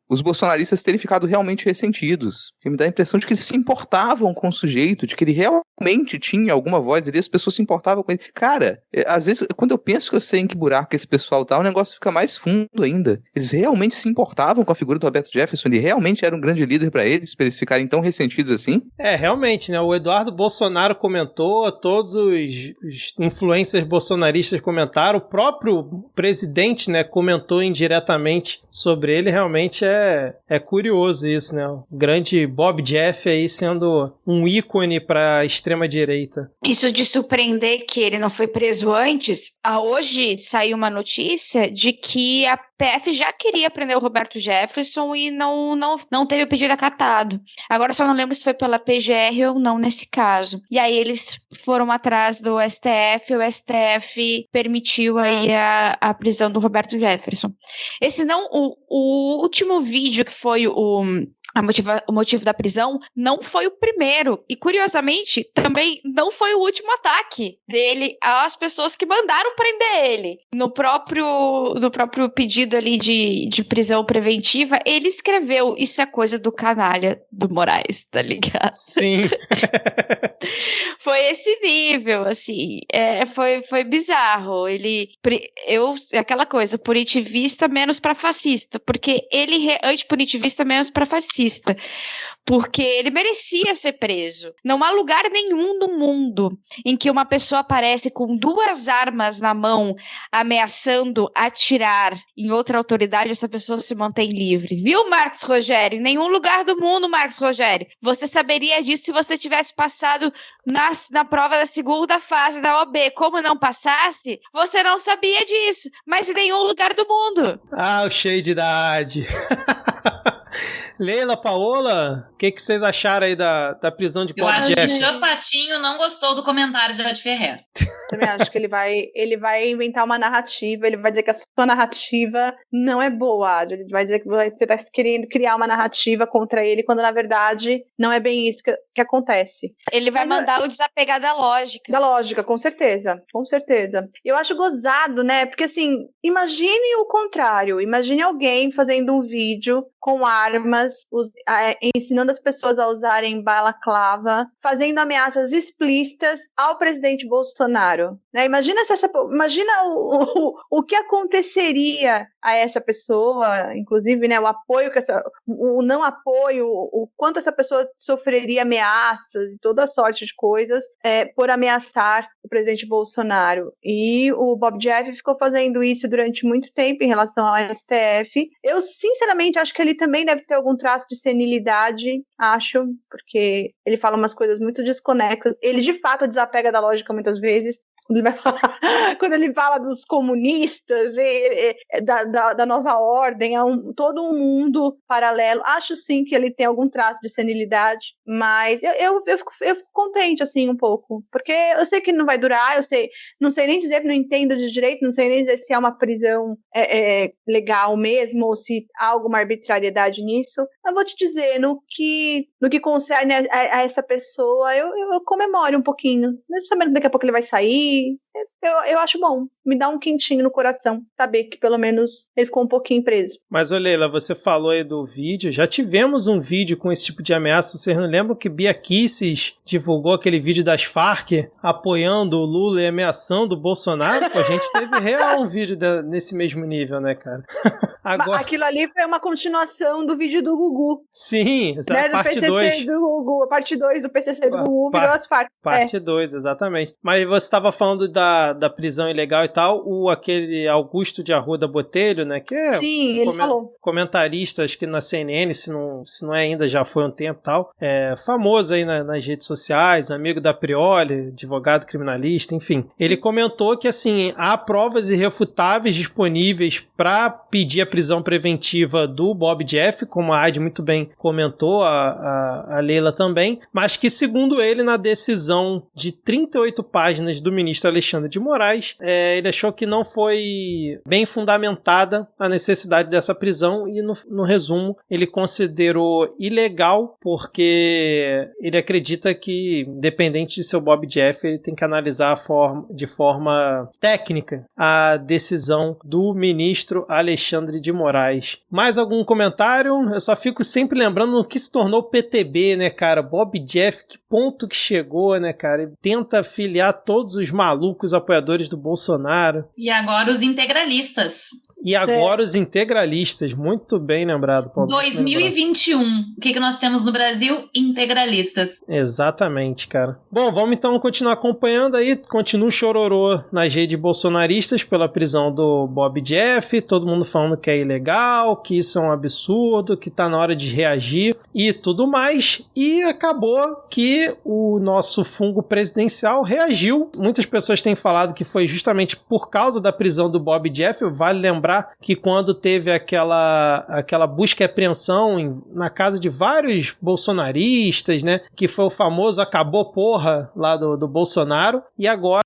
os bolsonaristas terem ficado realmente ressentidos. Me dá a impressão de que eles se importavam com o sujeito, de que ele realmente tinha alguma voz ali, as pessoas se importavam com ele. Cara, às vezes, quando eu penso que eu sei em que buraco esse pessoal tá, o negócio fica mais fundo ainda. Eles realmente se importavam com a figura do Roberto Jefferson, ele realmente era um grande líder pra eles ficarem tão ressentidos assim? Realmente, né? O Eduardo Bolsonaro comentou, todos os influencers bolsonaristas comentaram, o próprio presidente, né, comentou indiretamente sobre ele. Realmente é curioso isso, né? O grande Bob Jeff aí sendo um ícone para a extrema-direita. Isso de surpreender que ele não foi preso antes, hoje saiu uma notícia de que a PF já queria prender o Roberto Jefferson e não teve o pedido acatado. Agora só não lembro se foi pela PGR ou não nesse caso. E aí eles foram atrás do STF, o STF permitiu aí a prisão do Roberto Jefferson. Esse não, o último vídeo que foi o motivo da prisão não foi o primeiro. E, curiosamente, também não foi o último ataque dele às pessoas que mandaram prender ele. No próprio pedido ali de prisão preventiva, ele escreveu: isso é coisa do canalha do Moraes, tá ligado? Sim. Foi esse nível, assim. Foi bizarro. Aquela coisa, punitivista menos pra fascista. Porque ele antipunitivista menos pra fascista. Porque ele merecia ser preso. Não há lugar nenhum no mundo em que uma pessoa aparece com 2 armas na mão, ameaçando atirar em outra autoridade, essa pessoa se mantém livre. Viu, Marcos Rogério? Em nenhum lugar do mundo, Marcos Rogério. Você saberia disso se você tivesse passado na prova da segunda fase da OAB. Como não passasse, você não sabia disso. Mas em nenhum lugar do mundo. Ah, o cheio de idade. Leila, Paola, o que vocês acharam aí da prisão de Bob Jeff? Eu acho que o Chapatinho não gostou do comentário da Ed Ferreira. Também acho que ele vai inventar uma narrativa, ele vai dizer que a sua narrativa não é boa, ele vai dizer que você está querendo criar uma narrativa contra ele, quando na verdade não é bem isso que acontece. Ele vai mandar o desapegar da lógica. Da lógica, com certeza, com certeza. Eu acho gozado, né, porque assim, imagine o contrário, imagine alguém fazendo um vídeo com armas, ensinando as pessoas a usarem balaclava, fazendo ameaças explícitas ao presidente Bolsonaro. Né? Imagina o que aconteceria a essa pessoa, inclusive, né, o não apoio, o quanto essa pessoa sofreria ameaças e toda sorte de coisas por ameaçar o presidente Bolsonaro. E o Bob Jeff ficou fazendo isso durante muito tempo em relação ao STF. Eu, sinceramente, acho que ele também deve ter algum traço de senilidade, acho, porque ele fala umas coisas muito desconexas. Ele, de fato, desapega da lógica muitas vezes. Quando ele fala dos comunistas e da nova ordem, todo um mundo paralelo. Acho sim que ele tem algum traço de senilidade, mas eu fico contente assim um pouco, porque eu sei que não vai durar, não sei nem dizer, não entendo de direito, não sei nem dizer se é uma prisão legal mesmo ou se há alguma arbitrariedade nisso. Eu vou te dizer, no que concerne a essa pessoa, eu comemoro um pouquinho, mesmo sabendo que daqui a pouco ele vai sair. Eu acho bom, me dá um quentinho no coração saber que pelo menos ele ficou um pouquinho preso. Mas, ô Leila, você falou aí do vídeo, já tivemos um vídeo com esse tipo de ameaça, vocês não lembram que Bia Kicis divulgou aquele vídeo das Farc apoiando o Lula e ameaçando o Bolsonaro? Pô, a gente teve real um vídeo nesse mesmo nível, né, cara? Agora... Aquilo ali foi uma continuação do vídeo do Gugu. Sim, a parte 2. Do Gugu, a parte 2 do PCC do Gugu virou as Farc. Parte 2, exatamente. Mas você estava falando da prisão ilegal e tal, aquele Augusto de Arruda Botelho, né, que é ele falou. Comentarista, acho que na CNN, se não é ainda, já foi um tempo e tal, famoso aí nas redes sociais, amigo da Prioli, advogado criminalista, enfim. Ele comentou que, assim, há provas irrefutáveis disponíveis para pedir a prisão preventiva do Bob Jeff, como a Adi muito bem comentou, a Leila também, mas que, segundo ele, na decisão de 38 páginas do ministro Alexandre de Moraes, ele achou que não foi bem fundamentada a necessidade dessa prisão e, no resumo, ele considerou ilegal porque ele acredita que, independente de ser o Bob Jeff, ele tem que analisar de forma técnica a decisão do ministro Alexandre de Moraes. Mais algum comentário? Eu só fico sempre lembrando no que se tornou o PTB, né, cara? Bob Jeff, que ponto que chegou, né, cara? Ele tenta filiar todos os malucos apoiadores do Bolsonaro. E agora os integralistas. E agora os integralistas, muito bem lembrado, Paulo. 2021, o que nós temos no Brasil? Integralistas. Exatamente, cara. Bom, vamos então continuar acompanhando aí, continua o chororô nas redes bolsonaristas pela prisão do Bob Jeff, todo mundo falando que é ilegal, que isso é um absurdo, que tá na hora de reagir e tudo mais, e acabou que o nosso fungo presidencial reagiu. Muitas pessoas têm falado que foi justamente por causa da prisão do Bob Jeff, vale lembrar que quando teve aquela busca e apreensão na casa de vários bolsonaristas, né, que foi o famoso acabou porra lá do Bolsonaro, e agora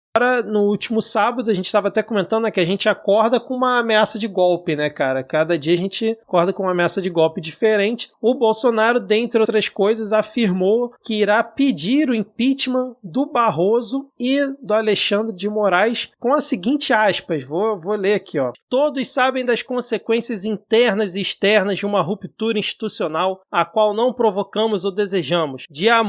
no último sábado, a gente estava até comentando, né, que a gente acorda com uma ameaça de golpe, né, cara? Cada dia a gente acorda com uma ameaça de golpe diferente. O Bolsonaro, dentre outras coisas, afirmou que irá pedir o impeachment do Barroso e do Alexandre de Moraes com a seguinte aspas, vou ler aqui, ó. Todos sabem das consequências internas e externas de uma ruptura institucional a qual não provocamos ou desejamos. De há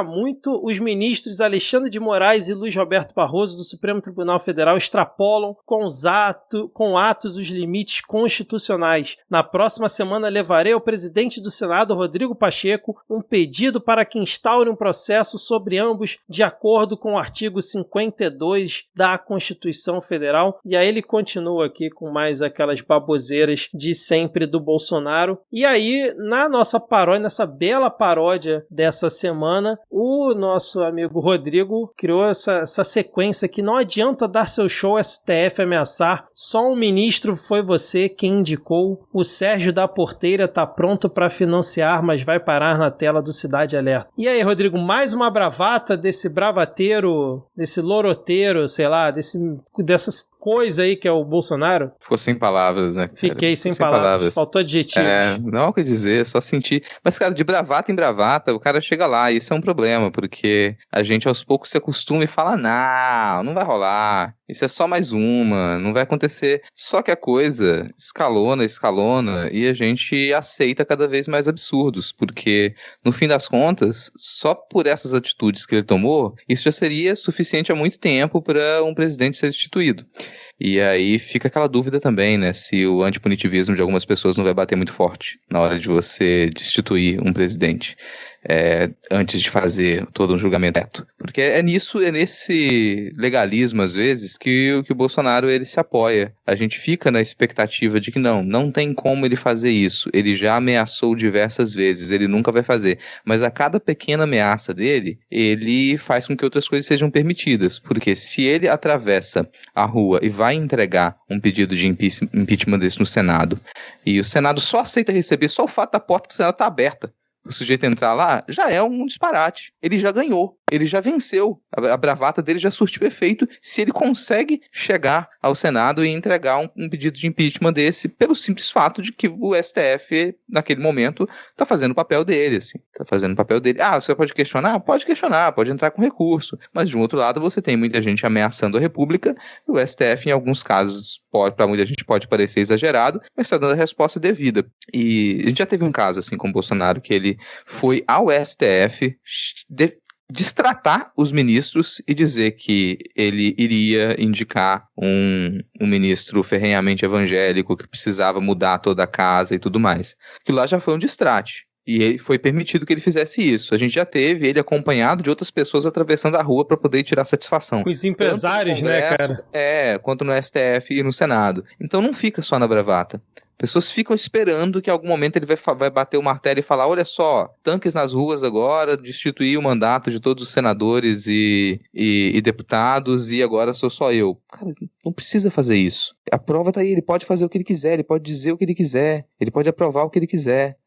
muito, os ministros Alexandre de Moraes e Luiz Roberto Barroso do Supremo Tribunal Federal extrapolam com atos os limites constitucionais. Na próxima semana levarei ao presidente do Senado, Rodrigo Pacheco, um pedido para que instaure um processo sobre ambos de acordo com o artigo 52 da Constituição Federal. E aí ele continua aqui com mais aquelas baboseiras de sempre do Bolsonaro. E aí, na nossa paródia, nessa bela paródia dessa semana, o nosso amigo Rodrigo criou essa sequência que não adianta dar seu show STF ameaçar, só um ministro foi você quem indicou, o Sérgio da Porteira tá pronto para financiar, mas vai parar na tela do Cidade Alerta. E aí, Rodrigo, mais uma bravata desse bravateiro, desse loroteiro, sei lá, dessas coisas aí que é o Bolsonaro? Ficou sem palavras, né, cara? Fiquei sem palavras. Faltou adjetivos. Não há o que dizer, só sentir. Mas, cara, de bravata em bravata, o cara chega lá, e isso é um problema, porque a gente aos poucos se acostuma e fala, não vai rolar, isso é só mais uma, não vai acontecer. Só que a coisa escalona, e a gente aceita cada vez mais absurdos, porque, no fim das contas, só por essas atitudes que ele tomou, isso já seria suficiente há muito tempo para um presidente ser destituído. E aí fica aquela dúvida também, né, se o antipunitivismo de algumas pessoas não vai bater muito forte na hora de você destituir um presidente. antes de fazer todo um julgamento reto. Porque é nesse legalismo, às vezes, que o Bolsonaro ele se apoia. A gente fica na expectativa de que não tem como ele fazer isso. Ele já ameaçou diversas vezes, ele nunca vai fazer. Mas a cada pequena ameaça dele, ele faz com que outras coisas sejam permitidas. Porque se ele atravessa a rua e vai entregar um pedido de impeachment desse no Senado, e o Senado só aceita receber só o fato da porta do Senado estar aberta, o sujeito entrar lá, já é um disparate. Ele já ganhou, ele já venceu. A bravata dele já surtiu efeito se ele consegue chegar ao Senado e entregar um pedido de impeachment desse pelo simples fato de que o STF, naquele momento, está fazendo o papel dele, assim. Está fazendo o papel dele. Você pode questionar? Pode questionar, pode entrar com recurso. Mas, de um outro lado, você tem muita gente ameaçando a República, e o STF, em alguns casos, para muita gente pode parecer exagerado, mas está dando a resposta devida. E a gente já teve um caso, assim, com o Bolsonaro, que ele foi ao STF destratar os ministros e dizer que ele iria indicar um ministro ferrenhamente evangélico que precisava mudar toda a casa e tudo mais. Aquilo lá já foi um destrate. E foi permitido que ele fizesse isso. A gente já teve ele acompanhado de outras pessoas atravessando a rua para poder tirar satisfação. Com os empresários, né, cara? Quanto no STF e no Senado. Então não fica só na bravata. Pessoas ficam esperando que em algum momento ele vai bater o martelo e falar, olha só, tanques nas ruas agora, destituir o mandato de todos os senadores e deputados e agora sou só eu. Cara, não precisa fazer isso. A prova tá aí, ele pode fazer o que ele quiser, ele pode dizer o que ele quiser, ele pode aprovar o que ele quiser.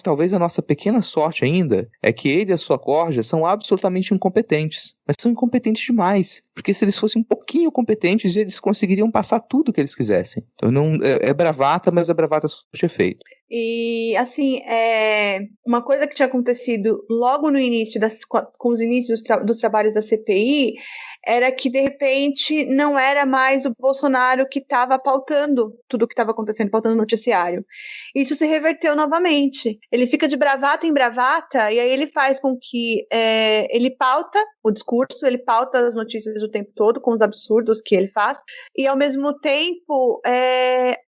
Talvez a nossa pequena sorte ainda é que ele e a sua corja são absolutamente incompetentes. Mas são incompetentes demais. Porque se eles fossem um pouquinho competentes, eles conseguiriam passar tudo o que eles quisessem. Então é bravata, mas a bravata surte efeito. E, assim, uma coisa que tinha acontecido logo no início, com os inícios dos trabalhos da CPI, era que, de repente, não era mais o Bolsonaro que estava pautando tudo o que estava acontecendo, pautando o noticiário. Isso se reverteu novamente. Ele fica de bravata em bravata, e aí ele faz com que ele pauta o discurso, ele pauta as notícias o tempo todo, com os absurdos que ele faz, e, ao mesmo tempo,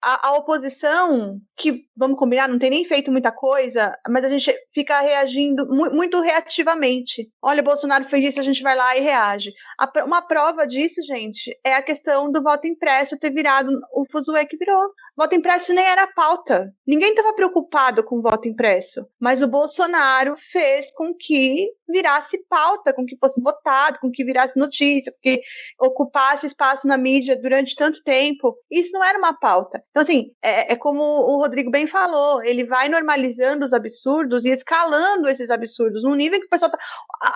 a oposição, que, vamos combinar, não tem nem feito muita coisa, mas a gente fica reagindo muito reativamente. Olha, o Bolsonaro fez isso, a gente vai lá e reage. Uma prova disso, gente, é a questão do voto impresso ter virado o fuzuê que virou. Voto impresso nem era pauta. Ninguém estava preocupado com o voto impresso. Mas o Bolsonaro fez com que virasse pauta, com que fosse votado, com que virasse notícia, com que ocupasse espaço na mídia durante tanto tempo. Isso não era uma pauta. Então, assim, é como o Rodrigo bem falou, ele vai normalizando os absurdos e escalando esses absurdos num nível que o pessoal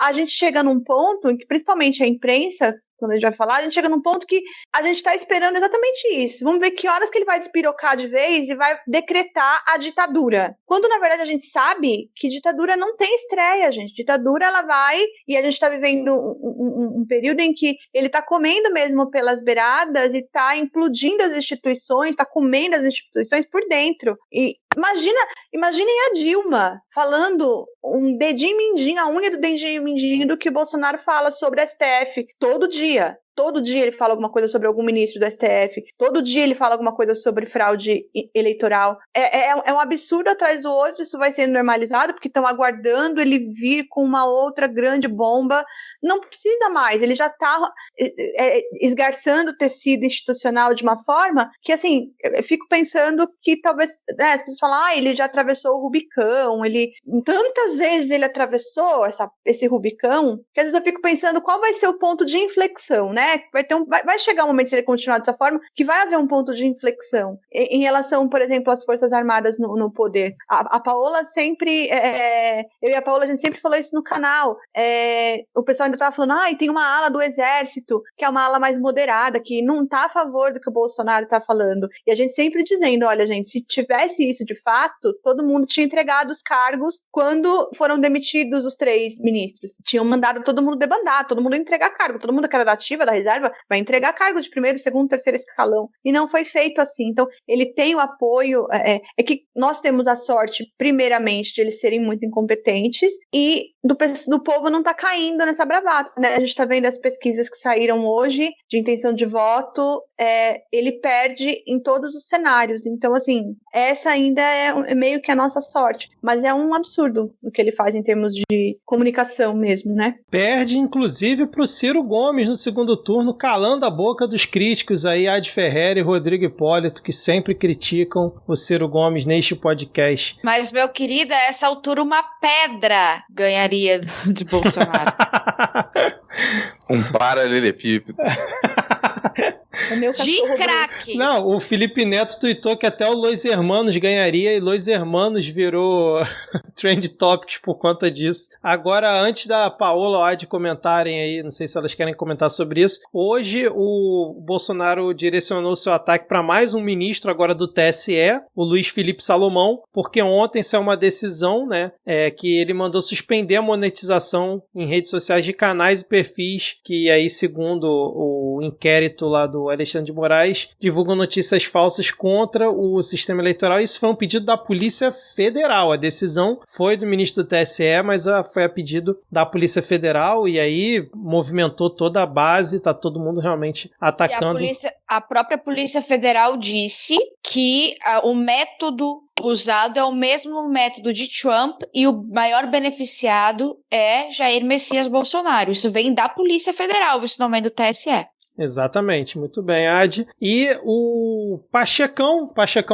a gente chega num ponto em que, principalmente a imprensa, quando a gente vai falar, a gente chega num ponto que a gente está esperando exatamente isso. Vamos ver que horas que ele vai despirocar de vez e vai decretar a ditadura. Quando, na verdade, a gente sabe que ditadura não tem estreia, gente. Ditadura, ela vai, e a gente está vivendo um período em que ele está comendo mesmo pelas beiradas e está implodindo as instituições, está comendo as instituições por dentro. E imaginem a Dilma falando um dedinho mindinho, a unha do dedinho mindinho do que o Bolsonaro fala sobre a STF todo dia. Todo dia ele fala alguma coisa sobre algum ministro do STF. Todo dia ele fala alguma coisa sobre fraude eleitoral. É um absurdo atrás do outro. Isso vai sendo normalizado porque estão aguardando ele vir com uma outra grande bomba. Não precisa mais. Ele já está esgarçando o tecido institucional de uma forma que, assim, eu fico pensando que talvez as pessoas falam, ele já atravessou o Rubicão. Tantas vezes ele atravessou esse Rubicão que às vezes eu fico pensando qual vai ser o ponto de inflexão, né? Vai chegar um momento, se ele continuar dessa forma, que vai haver um ponto de inflexão em relação, por exemplo, às Forças Armadas no poder. A Paola sempre, eu e a Paola, a gente sempre falou isso no canal. O pessoal ainda estava falando, tem uma ala do Exército, que é uma ala mais moderada, que não está a favor do que o Bolsonaro está falando. E a gente sempre dizendo, olha, gente, se tivesse isso de fato, todo mundo tinha entregado os cargos quando foram demitidos os 3 ministros. Tinham mandado todo mundo debandar, todo mundo entregar cargo, todo mundo que era da ativa, da reserva, vai entregar cargo de primeiro, segundo, terceiro escalão. E não foi feito assim. Então, ele tem o apoio. É que nós temos a sorte, primeiramente, de eles serem muito incompetentes e do povo não tá caindo nessa bravata, né? A gente tá vendo as pesquisas que saíram hoje de intenção de voto, ele perde em todos os cenários. Então, assim, essa ainda é meio que a nossa sorte, mas é um absurdo o que ele faz em termos de comunicação mesmo, né? Perde, inclusive, pro Ciro Gomes no segundo turno, calando a boca dos críticos aí, Adi Ferreira e Rodrigo Hipólito, que sempre criticam o Ciro Gomes neste podcast. Mas, meu querido, a essa altura uma pedra ganharia de Bolsonaro. Um paralelepípedo. De craque. Não, o Felipe Neto tweetou que até o Los Hermanos ganharia e Los Hermanos virou trend topics por conta disso. Agora, antes da Paola ou Adi comentarem aí, não sei se elas querem comentar sobre isso, hoje o Bolsonaro direcionou seu ataque para mais um ministro agora do TSE, o Luiz Felipe Salomão, porque ontem saiu uma decisão, né, que ele mandou suspender a monetização em redes sociais de canais e perfis que aí, segundo o inquérito lá do Alexandre de Moraes, divulgam notícias falsas contra o sistema eleitoral. Isso foi um pedido da Polícia Federal. A decisão foi do ministro do TSE, mas foi a pedido da Polícia Federal, e aí movimentou toda a base, tá todo mundo realmente atacando. E a própria Polícia Federal disse que o método usado é o mesmo método de Trump e o maior beneficiado é Jair Messias Bolsonaro. Isso vem da Polícia Federal, isso não vem do TSE. Exatamente, muito bem, Adi. E o Pachecão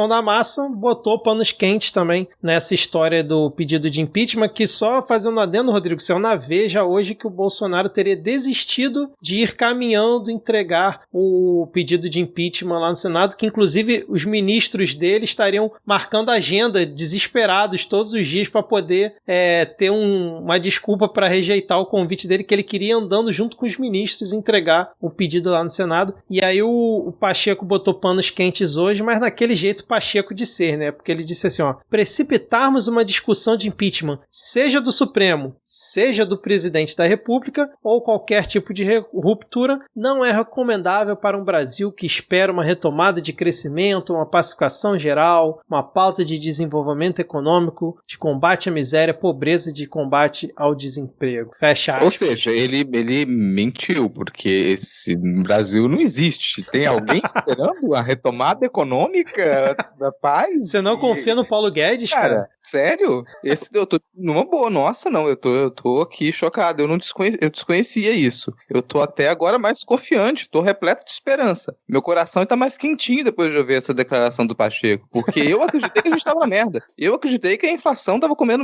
da massa, botou panos quentes também nessa história do pedido de impeachment, que só fazendo adendo, Rodrigo, saiu na Veja hoje que o Bolsonaro teria desistido de ir caminhando entregar o pedido de impeachment lá no Senado, que inclusive os ministros dele estariam marcando agenda, desesperados todos os dias para poder ter uma desculpa para rejeitar o convite dele, que ele queria ir andando junto com os ministros entregar o pedido lá no Senado. E aí o Pacheco botou panos quentes hoje, mas naquele jeito Pacheco de ser, né? Porque ele disse assim, ó, precipitarmos uma discussão de impeachment, seja do Supremo, seja do presidente da República, ou qualquer tipo de ruptura, não é recomendável para um Brasil que espera uma retomada de crescimento, uma pacificação geral, uma pauta de desenvolvimento econômico, de combate à miséria, pobreza e de combate ao desemprego. Fecha aspas. Ou seja, ele mentiu, porque esse Brasil não existe. Tem alguém esperando a retomada econômica da paz? Você não confia no Paulo Guedes, cara? Sério? Eu tô numa boa. Nossa, não. Eu tô aqui chocado. Eu desconhecia isso. Eu tô até agora mais confiante. Tô repleto de esperança. Meu coração tá mais quentinho depois de eu ver essa declaração do Pacheco. Porque eu acreditei que a gente tava na merda. Eu acreditei que a inflação tava comendo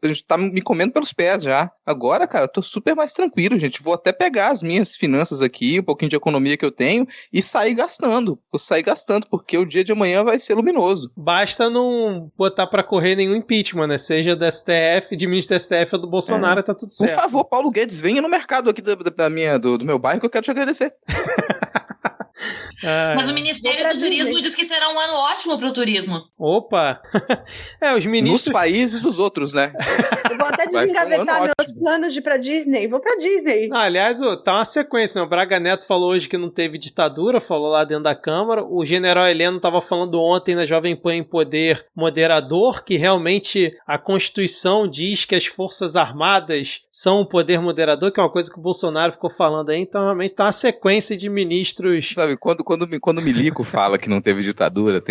a gente tá me comendo pelos pés já. Agora, cara, eu tô super mais tranquilo, gente. Vou até pegar as minhas finanças aqui, um pouquinho de economia que eu tenho e sair gastando. Vou sair gastando, porque o dia de amanhã vai ser luminoso. Basta não botar pra correr nenhum impeachment, né? Seja do STF, de ministro do STF ou do Bolsonaro, tá tudo certo. Por favor, Paulo Guedes, venha no mercado aqui do meu bairro que eu quero te agradecer. Mas o Ministério do Turismo diz que será um ano ótimo pro turismo. Opa! Os ministros... Nos países dos outros, né? Eu vou até desengavetar meus planos de ir pra Disney. Vou pra Disney. Aliás, tá uma sequência, né? O Braga Neto falou hoje que não teve ditadura, falou lá dentro da Câmara. O general Heleno tava falando ontem na Jovem Pan em Poder Moderador, que realmente a Constituição diz que as Forças Armadas são um poder moderador, que é uma coisa que o Bolsonaro ficou falando aí. Então, realmente, tá uma sequência de ministros... Sabe, quando o Milico fala que não teve ditadura,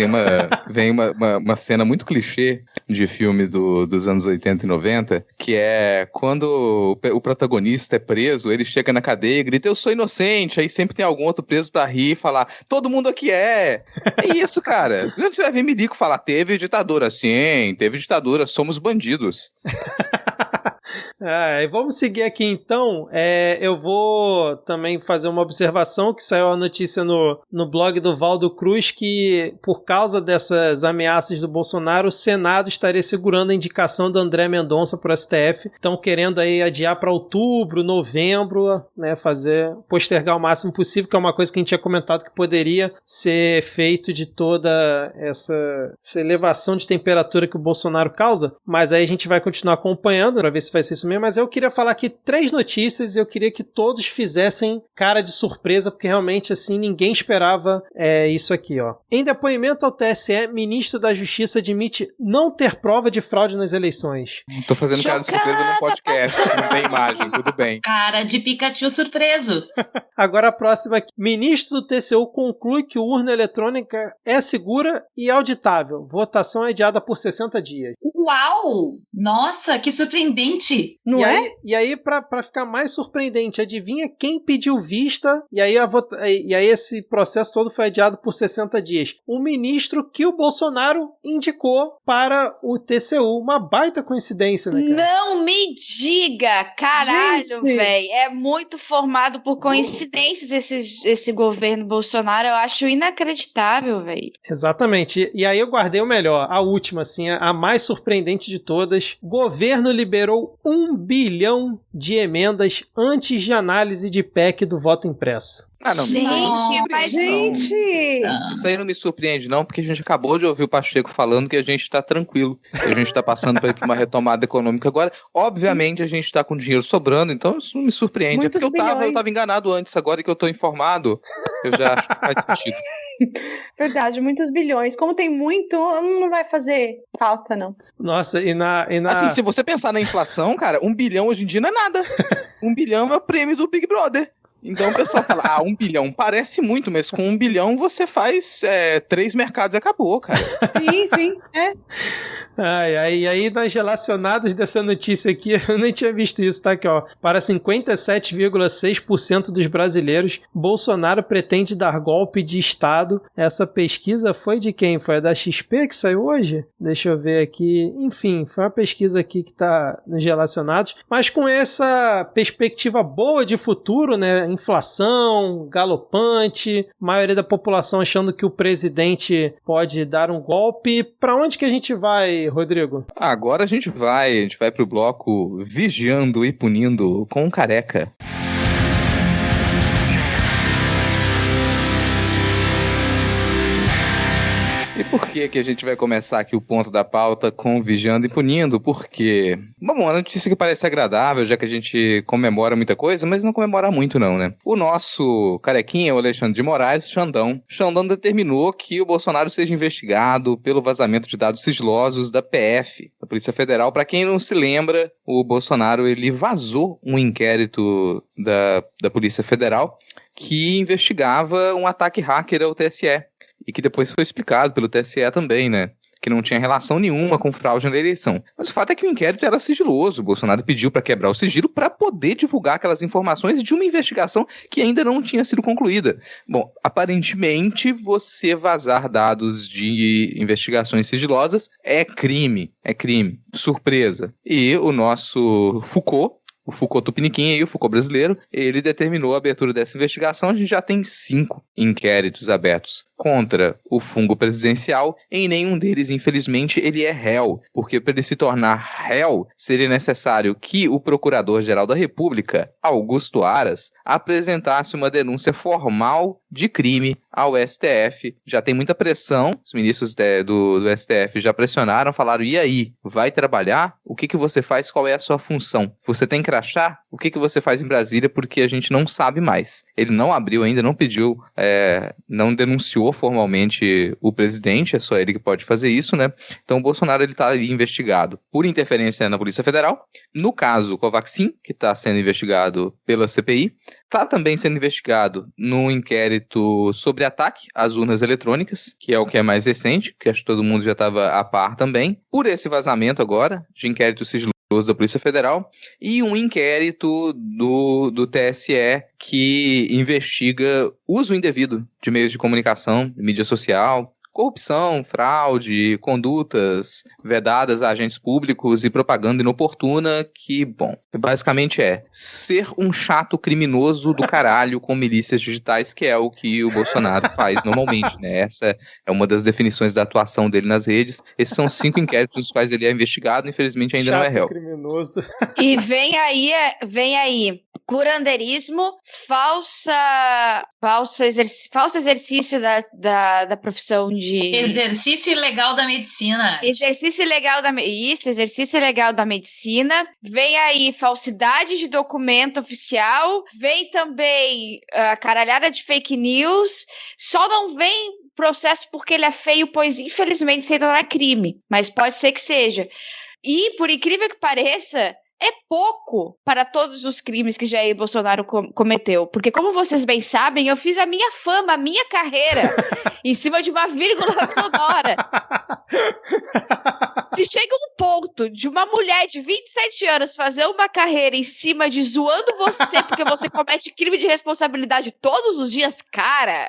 vem uma cena muito clichê de filmes dos anos 80 e 90, que é quando o protagonista é preso, ele chega na cadeia e grita, eu sou inocente, aí sempre tem algum outro preso pra rir e falar, todo mundo aqui é. É isso, cara. Você vai ver Milico falar, teve ditadura, sim, teve ditadura, somos bandidos. Vamos seguir aqui então. Eu vou também fazer uma observação que saiu a notícia no blog do Valdo Cruz, que por causa dessas ameaças do Bolsonaro, o Senado estaria segurando a indicação do André Mendonça para o STF. Estão querendo aí adiar para outubro, novembro, né, postergar o máximo possível, que é uma coisa que a gente tinha comentado que poderia ser feito de toda essa elevação de temperatura que o Bolsonaro causa, mas aí a gente vai continuar acompanhando para ver se vai ser isso assumir, mas eu queria falar aqui 3 notícias e eu queria que todos fizessem cara de surpresa, porque realmente, assim, ninguém esperava isso aqui, ó. Em depoimento ao TSE, ministro da Justiça admite não ter prova de fraude nas eleições. Tô fazendo cara de surpresa no podcast, não tem imagem, tudo bem. Cara de Pikachu surpreso. Agora a próxima aqui. Ministro do TCU conclui que urna eletrônica é segura e auditável. Votação é adiada por 60 dias. Uau! Nossa, que surpreendente! Não é? E aí, pra ficar mais surpreendente, adivinha quem pediu vista? E aí, esse processo todo foi adiado por 60 dias. O ministro que o Bolsonaro indicou para o TCU. Uma baita coincidência, né, cara? Não me diga! Caralho, velho. É muito formado por coincidências esse governo Bolsonaro. Eu acho inacreditável, velho. Exatamente. E aí eu guardei o melhor. A última, assim, a mais surpreendente de todas. Governo liberou 1 bilhão de emendas antes de análise de PEC do voto impresso. Ah, não, Gente! Isso aí não me surpreende, não, porque a gente acabou de ouvir o Pacheco falando que a gente tá tranquilo, que a gente tá passando por uma retomada econômica agora. Obviamente, a gente tá com dinheiro sobrando, então isso não me surpreende. Muitos porque eu tava enganado antes, agora que eu tô informado, eu já acho que faz sentido. Verdade, muitos bilhões. Como tem muito, não vai fazer falta, não. Nossa, e na... Assim, se você pensar na inflação, cara, 1 bilhão hoje em dia não é nada. 1 bilhão é o prêmio do Big Brother. Então o pessoal fala, 1 bilhão parece muito, mas com 1 bilhão você faz 3 mercados e acabou, cara. Sim, é. E aí, nas relacionadas dessa notícia aqui, eu nem tinha visto isso, tá aqui, ó. Para 57,6% dos brasileiros, Bolsonaro pretende dar golpe de Estado. Essa pesquisa foi de quem? Foi a da XP que saiu hoje? Deixa eu ver aqui. Enfim, foi uma pesquisa aqui que tá nos relacionados. Mas com essa perspectiva boa de futuro, né? Inflação galopante, maioria da população achando que o presidente pode dar um golpe. Pra onde que a gente vai, Rodrigo? Agora a gente vai pro bloco Vigiando e Punindo com o Careca. E por que a gente vai começar aqui o ponto da pauta com Vigiando e Punindo? Porque, bom, uma notícia que parece agradável, já que a gente comemora muita coisa, mas não comemora muito não, né? O nosso carequinha, o Alexandre de Moraes, Xandão determinou que o Bolsonaro seja investigado pelo vazamento de dados sigilosos da PF, da Polícia Federal. Para quem não se lembra, o Bolsonaro, ele vazou um inquérito da Polícia Federal que investigava um ataque hacker ao TSE. E que depois foi explicado pelo TSE também, né? Que não tinha relação nenhuma com fraude na eleição. Mas o fato é que o inquérito era sigiloso. O Bolsonaro pediu para quebrar o sigilo para poder divulgar aquelas informações de uma investigação que ainda não tinha sido concluída. Bom, aparentemente você vazar dados de investigações sigilosas é crime. É crime. Surpresa. E o nosso Foucault, o Foucault Tupiniquim e o Foucault brasileiro, ele determinou a abertura dessa investigação. A gente já tem 5 inquéritos abertos contra o fungo presidencial. Em nenhum deles, infelizmente, ele é réu, porque para ele se tornar réu, seria necessário que o Procurador-Geral da República, Augusto Aras, apresentasse uma denúncia formal de crime ao STF. Já tem muita pressão, os ministros do STF já pressionaram, falaram, e aí, vai trabalhar? O que você faz? Qual é a sua função? Você tem crachá? O que você faz em Brasília? Porque a gente não sabe mais. Ele não abriu ainda, não pediu, não denunciou formalmente o presidente, é só ele que pode fazer isso, né? Então o Bolsonaro está investigado por interferência na Polícia Federal. No caso Covaxin, que está sendo investigado pela CPI, está também sendo investigado no inquérito sobre ataque às urnas eletrônicas, que é o que é mais recente, que acho que todo mundo já estava a par também, por esse vazamento agora de inquérito sigiloso da Polícia Federal, e um inquérito do TSE que investiga uso indevido de meios de comunicação, mídia social, corrupção, fraude, condutas vedadas a agentes públicos e propaganda inoportuna, que, bom, basicamente é ser um chato criminoso do caralho com milícias digitais, que é o que o Bolsonaro faz normalmente, né? Essa é uma das definições da atuação dele nas redes. Esses são 5 inquéritos nos quais ele é investigado, infelizmente ainda não é réu. Criminoso. E vem aí, curandeirismo, falso exercício da profissão de de... Exercício ilegal da medicina. Exercício ilegal da medicina. Vem aí falsidade de documento oficial. Vem também a caralhada de fake news. Só não vem processo porque ele é feio, pois infelizmente isso ainda não é crime. Mas pode ser que seja. E, por incrível que pareça, é pouco para todos os crimes que Jair Bolsonaro cometeu. Porque, como vocês bem sabem, eu fiz a minha fama, a minha carreira, em cima de uma vírgula sonora. Se chega um ponto de uma mulher de 27 anos fazer uma carreira em cima de zoando você porque você comete crime de responsabilidade todos os dias, cara...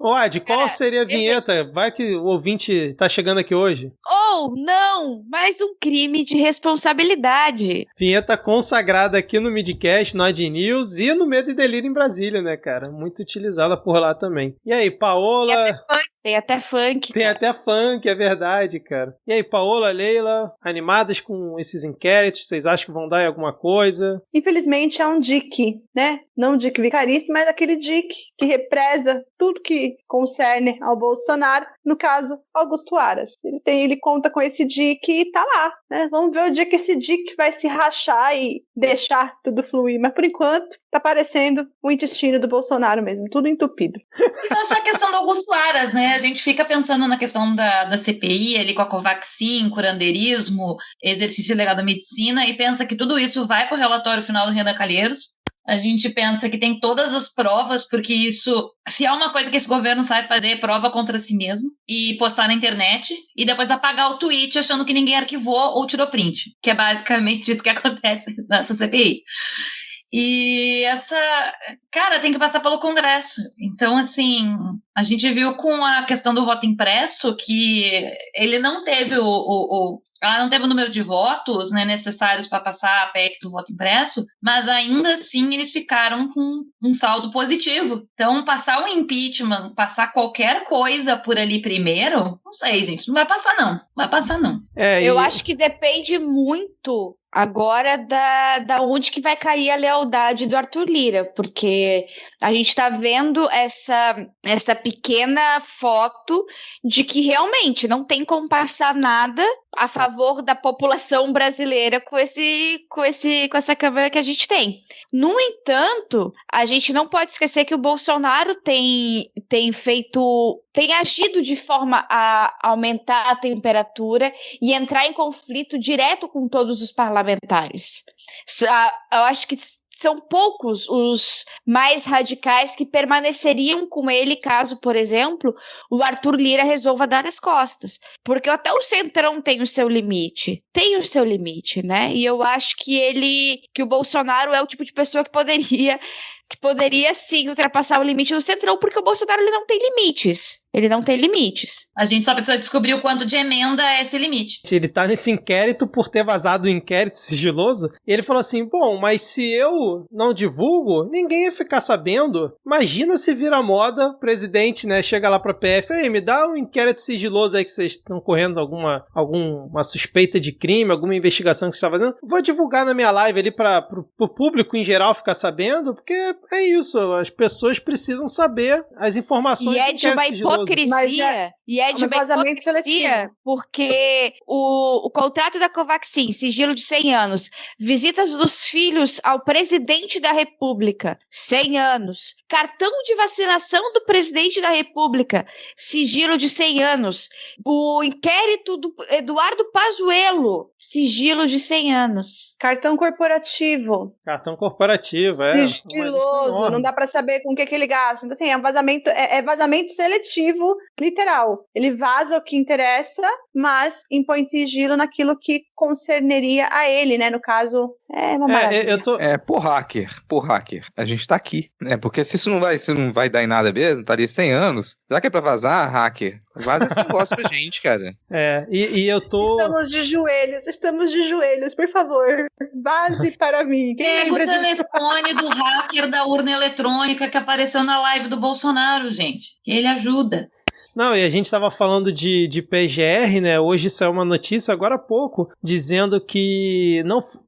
Ô, Ad, qual seria a vinheta? Vai que o ouvinte tá chegando aqui hoje. Ou não, mais um crime de responsabilidade. Vinheta consagrada aqui no Midcast, no Ad News e no Medo e Delírio em Brasília, né, cara? Muito utilizada por lá também. E aí, Paola... Tem até funk. Tem até funk, é verdade, cara. E aí, Paola, Leila, animadas com esses inquéritos? Vocês acham que vão dar em alguma coisa? Infelizmente é um DIC, né? Não um DIC vicarista, mas aquele DIC que represa tudo que concerne ao Bolsonaro, no caso, Augusto Aras. Ele conta com esse DIC e tá lá, né? Vamos ver o dia que esse DIC vai se rachar e deixar tudo fluir. Mas, por enquanto, tá parecendo o intestino do Bolsonaro mesmo, tudo entupido. Então, só a questão do Augusto Aras, né? A gente fica pensando na questão da CPI, ali com a Covaxin, curandeirismo, exercício ilegal da medicina, e pensa que tudo isso vai para o relatório final do Renan Calheiros. A gente pensa que tem todas as provas, porque isso, se há uma coisa que esse governo sabe fazer, é prova contra si mesmo, e postar na internet, e depois apagar o tweet achando que ninguém arquivou ou tirou print, que é basicamente isso que acontece nessa CPI. E cara, tem que passar pelo Congresso. Então, assim, a gente viu com a questão do voto impresso que ele não teve ela não teve o número de votos, né, necessários para passar a PEC do voto impresso, mas ainda assim eles ficaram com um saldo positivo. Então, passar o impeachment, passar qualquer coisa por ali primeiro, não sei, gente, não vai passar não. Vai passar não. Eu acho que depende muito agora da onde que vai cair a lealdade do Arthur Lira, porque a gente está vendo essa pequena foto de que realmente não tem como passar nada a favor da população brasileira com essa Câmara que a gente tem. No entanto, a gente não pode esquecer que o Bolsonaro tem agido de forma a aumentar a temperatura e entrar em conflito direto com todos os parlamentares. Eu acho que são poucos os mais radicais que permaneceriam com ele caso, por exemplo, o Arthur Lira resolva dar as costas. Porque até o Centrão tem o seu limite. Tem o seu limite, né? E eu acho que o Bolsonaro é o tipo de pessoa que poderia sim ultrapassar o limite do Centrão, porque o Bolsonaro ele não tem limites. Ele não tem limites. A gente só precisa descobrir o quanto de emenda é esse limite. Ele tá nesse inquérito por ter vazado o inquérito sigiloso. E ele falou assim, bom, mas se eu não divulgo, ninguém ia ficar sabendo. Imagina se vira moda, o presidente, né, chega lá pra PF, aí, me dá um inquérito sigiloso aí que vocês estão correndo alguma suspeita de crime, alguma investigação que você está fazendo. Vou divulgar na minha live ali pro público em geral ficar sabendo, porque é isso, as pessoas precisam saber as informações. E é de uma hipocrisia, porque o contrato da Covaxin, sigilo de 100 anos, visitas dos filhos ao presidente da República, 100 anos, cartão de vacinação do presidente da República, sigilo de 100 anos, o inquérito do Eduardo Pazuello, sigilo de 100 anos. Cartão corporativo. Cartão corporativo, é. Sigiloso, não dá pra saber com o que ele gasta. Então, assim, é vazamento seletivo, literal. Ele vaza o que interessa, mas impõe sigilo naquilo que concerneria a ele, né? No caso, é uma maravilha. Por hacker. A gente tá aqui, né? Porque se isso não vai dar em nada mesmo, estaria 100 anos. Será que é pra vazar, hacker? Vaza esse negócio pra gente, cara. E eu tô... Estamos de joelhos, por favor. Vaze para mim. Pega o telefone do hacker da urna eletrônica que apareceu na live do Bolsonaro, gente. Ele ajuda. Não, e a gente estava falando de PGR, né? Hoje saiu uma notícia, agora há pouco, dizendo que,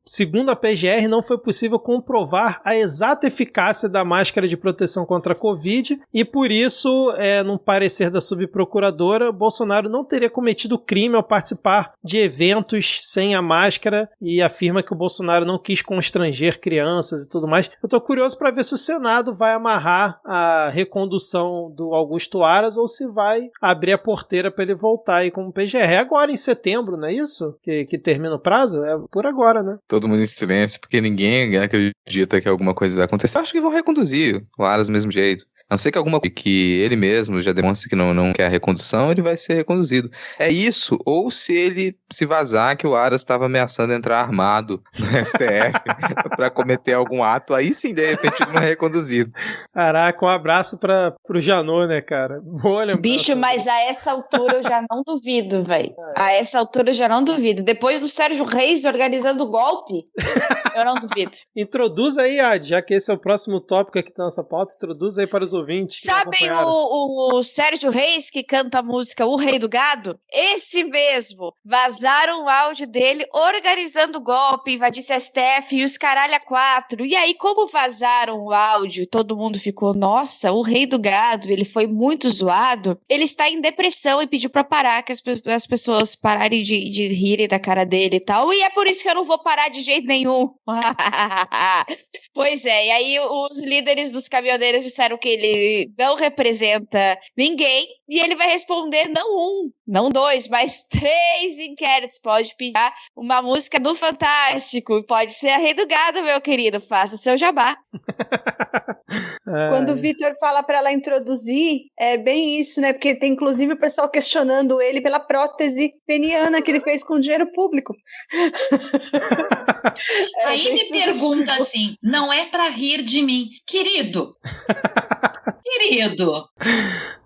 segundo a PGR, não foi possível comprovar a exata eficácia da máscara de proteção contra a Covid e, por isso, num parecer da subprocuradora, Bolsonaro não teria cometido crime ao participar de eventos sem a máscara e afirma que o Bolsonaro não quis constranger crianças e tudo mais. Eu tô curioso para ver se o Senado vai amarrar a recondução do Augusto Aras ou se vai abrir a porteira para ele voltar aí como PGR. É agora em setembro, não é isso? Que termina o prazo? É por agora, né? Todo mundo em silêncio, porque ninguém acredita que alguma coisa vai acontecer. Acho que vão reconduzir o Aras do mesmo jeito. A não ser que alguma coisa que ele mesmo já demonstre que não quer a recondução, ele vai ser reconduzido. É isso, ou se ele se vazar que o Aras estava ameaçando entrar armado no STF para cometer algum ato, aí sim, de repente, ele não é reconduzido. Caraca, um abraço pro Janot, né, cara? Boa lembrança. Bicho, mas a essa altura eu já não duvido, velho. A essa altura eu já não duvido. Depois do Sérgio Reis organizando o golpe, eu não duvido. Introduz aí, Ad, já que esse é o próximo tópico aqui da nossa pauta, introduz aí para os ouvintes. Sabem o Sérgio Reis, que canta a música O Rei do Gado? Esse mesmo. Vazaram o áudio dele organizando o golpe, invadisse a STF e os caralho a 4. E aí, como vazaram o áudio, todo mundo ficou, nossa, o Rei do Gado, ele foi muito zoado. Ele está em depressão e pediu pra parar, que as pessoas pararem de rirem da cara dele e tal. E é por isso que eu não vou parar de jeito nenhum. Pois é, e aí os líderes dos caminhoneiros disseram que ele não representa ninguém, e ele vai responder não 1, não 2, mas 3 inquéritos. Pode pedir uma música do Fantástico, pode ser a Rei do Gado, meu querido, faça seu jabá. Quando o Vitor fala para ela introduzir, é bem isso, né? Porque tem inclusive o pessoal questionando ele pela prótese peniana que ele fez com dinheiro público. Aí me pergunta assim, não é pra rir de mim, querido. Querido.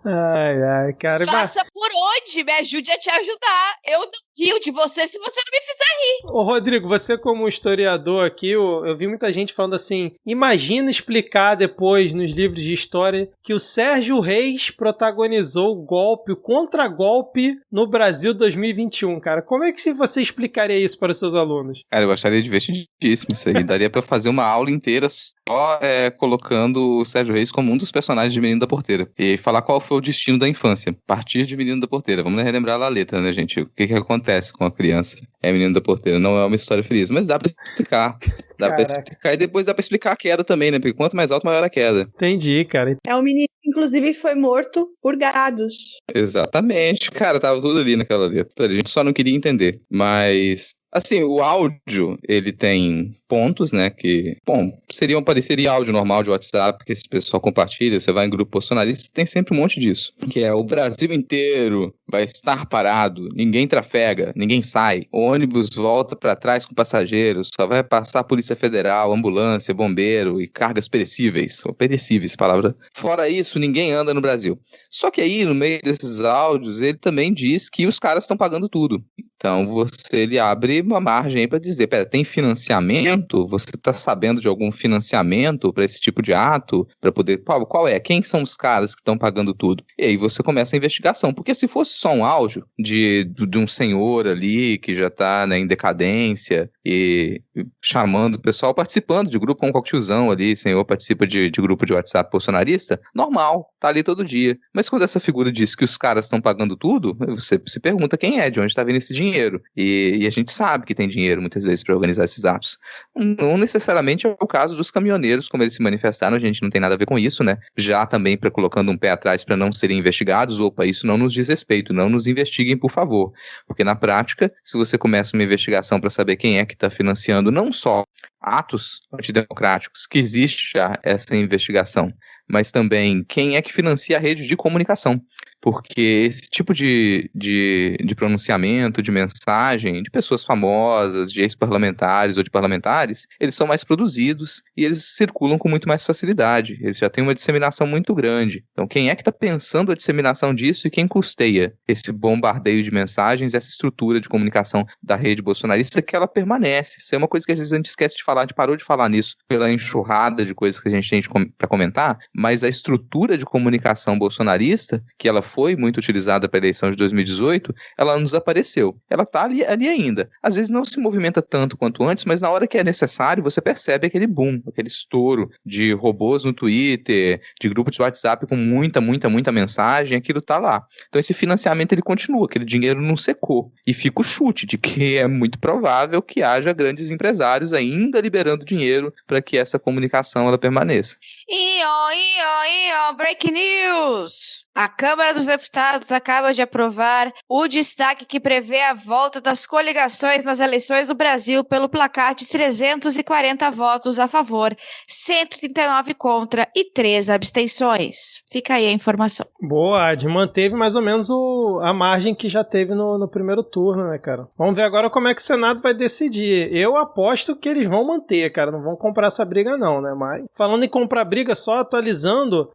Ai, cara. Faça por onde? Me ajude a te ajudar. Eu não rio de você se você não me fizer rir. Ô, Rodrigo, você como historiador aqui, eu vi muita gente falando assim, imagina explicar depois nos livros de história que o Sérgio Reis protagonizou o golpe, o contragolpe no Brasil 2021, cara. Como é que você explicaria isso para os seus alunos? Cara, eu acharia divertidíssimo isso aí. Daria pra fazer uma aula inteira só colocando o Sérgio Reis como um dos personagens de Menino da Porteira. E falar qual foi o destino da infância. A partir de Menino da Porteira. Vamos relembrar lá a letra, né, gente? O que acontece com a criança? É Menino da Porteira. Não é uma história feliz. Mas dá pra explicar. Dá pra explicar. E depois dá pra explicar a queda também, né? Porque quanto mais alto, maior a queda. Entendi, cara. É um menino que, inclusive, foi morto por gados. Exatamente. Cara, tava tudo ali naquela letra. A gente só não queria entender. Mas... assim, o áudio, ele tem pontos, né, que, bom, pareceria áudio normal de WhatsApp, que esse pessoal compartilha, você vai em grupo bolsonarista, tem sempre um monte disso, que é o Brasil inteiro vai estar parado, ninguém trafega, ninguém sai, o ônibus volta pra trás com passageiros, só vai passar a Polícia Federal, ambulância, bombeiro e cargas perecíveis, ou perecíveis, palavra. Fora isso, ninguém anda no Brasil. Só que aí, no meio desses áudios, ele também diz que os caras estão pagando tudo. Então, ele abre uma margem aí para dizer, pera, tem financiamento? Você está sabendo de algum financiamento para esse tipo de ato? Para poder, qual é? Quem são os caras que estão pagando tudo? E aí você começa a investigação, porque se fosse só um áudio de um senhor ali que já está, né, em decadência e chamando o pessoal, participando de grupo, como qualquer tiozão ali, senhor participa de grupo de WhatsApp bolsonarista, normal, tá ali todo dia. Mas quando essa figura diz que os caras estão pagando tudo, você se pergunta quem é, de onde está vindo esse dinheiro. E a gente sabe que tem dinheiro muitas vezes para organizar esses atos. Não necessariamente é o caso dos caminhoneiros, como eles se manifestaram, a gente não tem nada a ver com isso, né? Já também colocando um pé atrás para não serem investigados, opa, isso não nos diz respeito, não nos investiguem, por favor. Porque na prática, se você começa uma investigação para saber quem é que está financiando não só atos antidemocráticos, que existe já essa investigação, mas também quem é que financia a rede de comunicação. Porque esse tipo de pronunciamento, de mensagem, de pessoas famosas, de ex-parlamentares ou de parlamentares, eles são mais produzidos e eles circulam com muito mais facilidade. Eles já têm uma disseminação muito grande. Então, quem é que está pensando a disseminação disso e quem custeia esse bombardeio de mensagens, essa estrutura de comunicação da rede bolsonarista, que ela permanece? Isso é uma coisa que às vezes a gente esquece de falar, a gente parou de falar nisso pela enxurrada de coisas que a gente tem para comentar, mas a estrutura de comunicação bolsonarista, que ela foi muito utilizada para a eleição de 2018, ela não desapareceu. Ela está ali ainda. Às vezes não se movimenta tanto quanto antes, mas na hora que é necessário, você percebe aquele boom, aquele estouro de robôs no Twitter, de grupos de WhatsApp com muita mensagem, aquilo tá lá. Então esse financiamento ele continua, aquele dinheiro não secou. E fica o chute de que é muito provável que haja grandes empresários ainda liberando dinheiro para que essa comunicação ela permaneça. Breaking news! A Câmara dos Deputados acaba de aprovar o destaque que prevê a volta das coligações nas eleições do Brasil pelo placar de 340 votos a favor, 139 contra e 3 abstenções. Fica aí a informação. Boa, Adi. Manteve mais ou menos a margem que já teve no primeiro turno, né, cara? Vamos ver agora como é que o Senado vai decidir. Eu aposto que eles vão manter, cara. Não vão comprar essa briga não, né? Mas falando em comprar briga, só atualizando,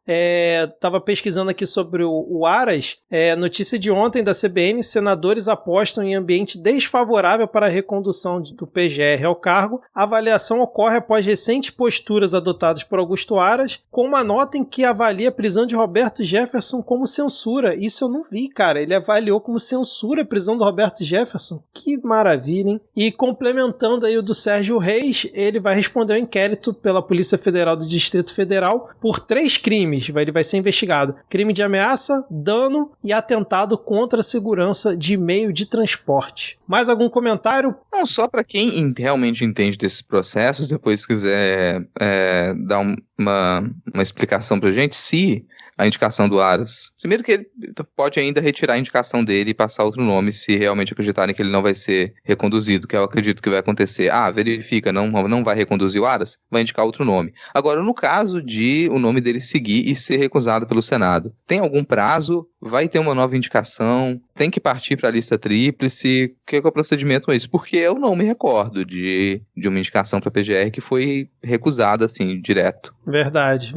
tava pesquisando aqui sobre o Aras, notícia de ontem da CBN, senadores apostam em ambiente desfavorável para a recondução do PGR ao cargo. A avaliação ocorre após recentes posturas adotadas por Augusto Aras, com uma nota em que avalia a prisão de Roberto Jefferson como censura. Isso eu não vi, cara. Ele avaliou como censura a prisão do Roberto Jefferson. Que maravilha, hein? E complementando aí o do Sérgio Reis, ele vai responder ao inquérito pela Polícia Federal do Distrito Federal por 3 crimes. Ele vai ser investigado. Crime de ameaça, dano e atentado contra a segurança de meio de transporte. Mais algum comentário? Não, só para quem realmente entende desses processos, depois quiser dar uma explicação pra gente, se a indicação do Aras, primeiro que ele pode ainda retirar a indicação dele e passar outro nome se realmente acreditarem que ele não vai ser reconduzido, que eu acredito que vai acontecer. Verifica, não vai reconduzir o Aras, vai indicar outro nome. Agora, no caso de o nome dele seguir e ser recusado pelo Senado, tem algum prazo? Vai ter uma nova indicação? Tem que partir para a lista tríplice? O que é o procedimento com isso? Porque eu não me recordo de uma indicação para a PGR que foi recusada, assim, direto. Verdade.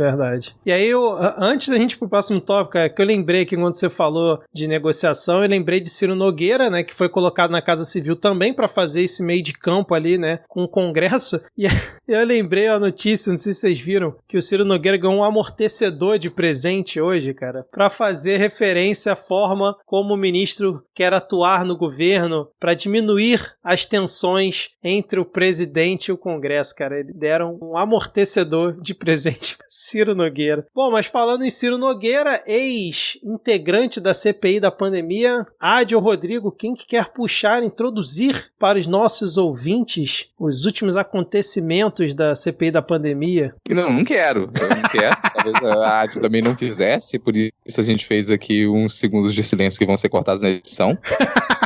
E aí, antes da gente ir pro próximo tópico, que eu lembrei que quando você falou de negociação, eu lembrei de Ciro Nogueira, né, que foi colocado na Casa Civil também para fazer esse meio de campo ali, né, com o Congresso. E eu lembrei a notícia, não sei se vocês viram, que o Ciro Nogueira ganhou um amortecedor de presente hoje, cara, para fazer referência à forma como o ministro quer atuar no governo para diminuir as tensões entre o presidente e o Congresso, cara. Eles deram um amortecedor de presente para Ciro Nogueira. Bom, mas falando em Ciro Nogueira, ex-integrante da CPI da pandemia, Adi ou Rodrigo, quem que quer puxar, introduzir para os nossos ouvintes os últimos acontecimentos da CPI da pandemia? Não quero. Eu não quero. Talvez a Adi também não quisesse, por isso a gente fez aqui uns segundos de silêncio que vão ser cortados na edição.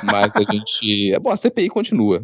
Mas a gente... a CPI continua.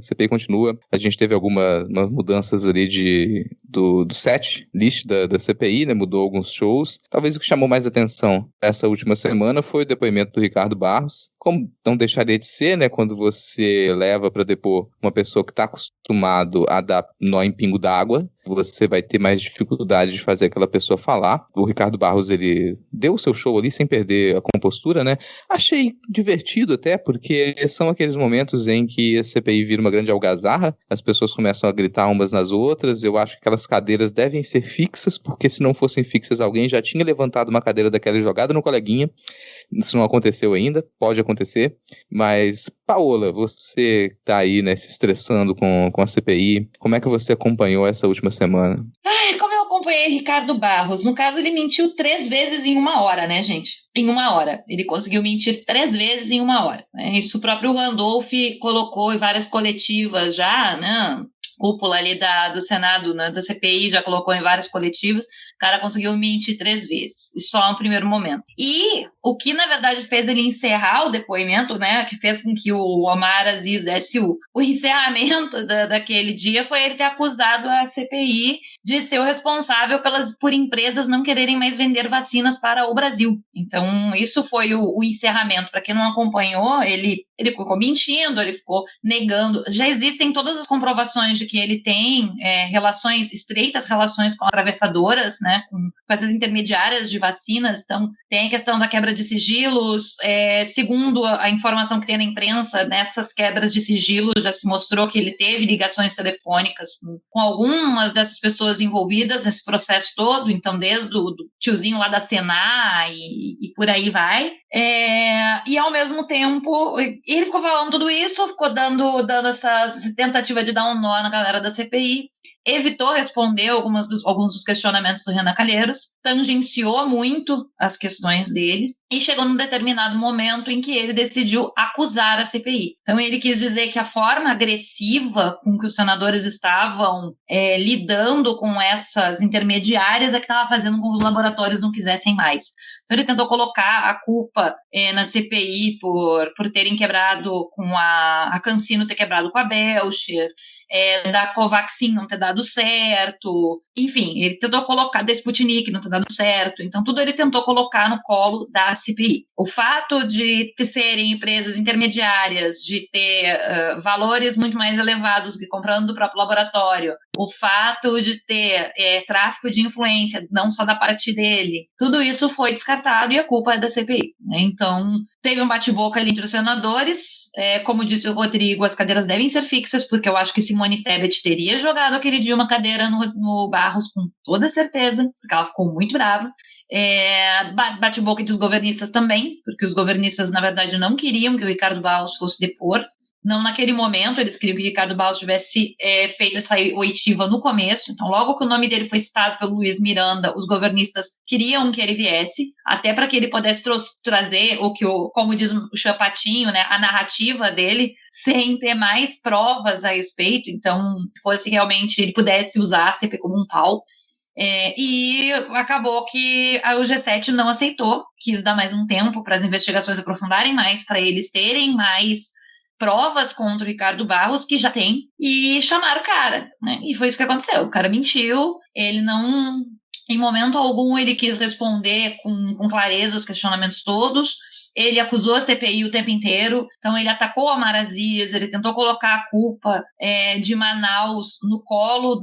A gente teve algumas mudanças ali do set list da CPI, né? Mudou alguns shows. Talvez o que chamou mais atenção essa última semana foi o depoimento do Ricardo Barros. Como não deixaria de ser, né? Quando você leva para depor uma pessoa que está acostumado a dar nó em pingo d'água, você vai ter mais dificuldade de fazer aquela pessoa falar. O Ricardo Barros, ele deu o seu show ali sem perder a compostura, né? Achei divertido até, porque são aqueles momentos em que a CPI vira uma grande algazarra, as pessoas começam a gritar umas nas outras. Eu acho que aquelas cadeiras devem ser fixas, porque se não fossem fixas, alguém já tinha levantado uma cadeira daquela e jogado no coleguinha. Isso não aconteceu ainda, pode acontecer, mas Paola, você tá aí, né, se estressando com a CPI, como é que você acompanhou essa última semana? Como eu acompanhei Ricardo Barros, no caso ele mentiu 3 vezes em 1 hora, né, gente? Em 1 hora, ele conseguiu mentir 3 vezes em 1 hora, né? Isso o próprio Randolph colocou em várias coletivas já, né? Cúpula ali do Senado, né, da CPI, já colocou em várias coletivas. O cara conseguiu mentir 3 vezes, só no primeiro momento. E o que, na verdade, fez ele encerrar o depoimento, né, que fez com que o Omar Aziz desse o encerramento daquele dia, foi ele ter acusado a CPI de ser o responsável por empresas não quererem mais vender vacinas para o Brasil. Então, isso foi o encerramento. Para quem não acompanhou, ele ficou mentindo, ele ficou negando. Já existem todas as comprovações de que ele tem estreitas relações com atravessadoras, né, com essas intermediárias de vacinas. Então, tem a questão da quebra de sigilos. Segundo a informação que tem na imprensa, nessas quebras de sigilo já se mostrou que ele teve ligações telefônicas com algumas dessas pessoas envolvidas nesse processo todo, então desde o tiozinho lá da Senai e por aí vai. E ao mesmo tempo, ele ficou falando tudo isso, ficou dando essa tentativa de dar um nó na galera da CPI, evitou responder alguns dos questionamentos do Renan Calheiros, tangenciou muito as questões dele e chegou num determinado momento em que ele decidiu acusar a CPI. Então ele quis dizer que a forma agressiva com que os senadores estavam lidando com essas intermediárias é que estava fazendo com que os laboratórios não quisessem mais. Então ele tentou colocar a culpa na CPI por terem quebrado com a CanSino ter quebrado com a Belcher, da Covaxin não ter dado certo, enfim, ele tentou colocar da Sputnik não ter dado certo, então tudo ele tentou colocar no colo da CPI. O fato de serem empresas intermediárias, de ter valores muito mais elevados que comprando do próprio laboratório, o fato de ter tráfico de influência, não só da parte dele, tudo isso foi descartado e a culpa é da CPI. Então, teve um bate-boca ali entre os senadores, como disse o Rodrigo, as cadeiras devem ser fixas, porque eu acho que Simone Tebet teria jogado aquele dia uma cadeira no Barros com toda certeza, porque ela ficou muito brava. Bate-boca entre os governistas também, porque os governistas, na verdade, não queriam que o Ricardo Barros fosse depor. Não naquele momento, eles queriam que o Ricardo Barros tivesse feito essa oitiva no começo. Então, logo que o nome dele foi citado pelo Luiz Miranda, os governistas queriam que ele viesse, até para que ele pudesse trazer como diz o Chapatinho, né, a narrativa dele, sem ter mais provas a respeito. Então, fosse realmente, ele pudesse usar a CPI como um pau. E acabou que o G7 não aceitou, quis dar mais um tempo para as investigações aprofundarem mais, para eles terem mais provas contra o Ricardo Barros, que já tem, e chamaram o cara, né? E foi isso que aconteceu. O cara mentiu, ele não, em momento algum, ele quis responder com clareza os questionamentos todos. Ele acusou a CPI o tempo inteiro, então ele atacou a Mara Aziz, ele tentou colocar a culpa de Manaus no colo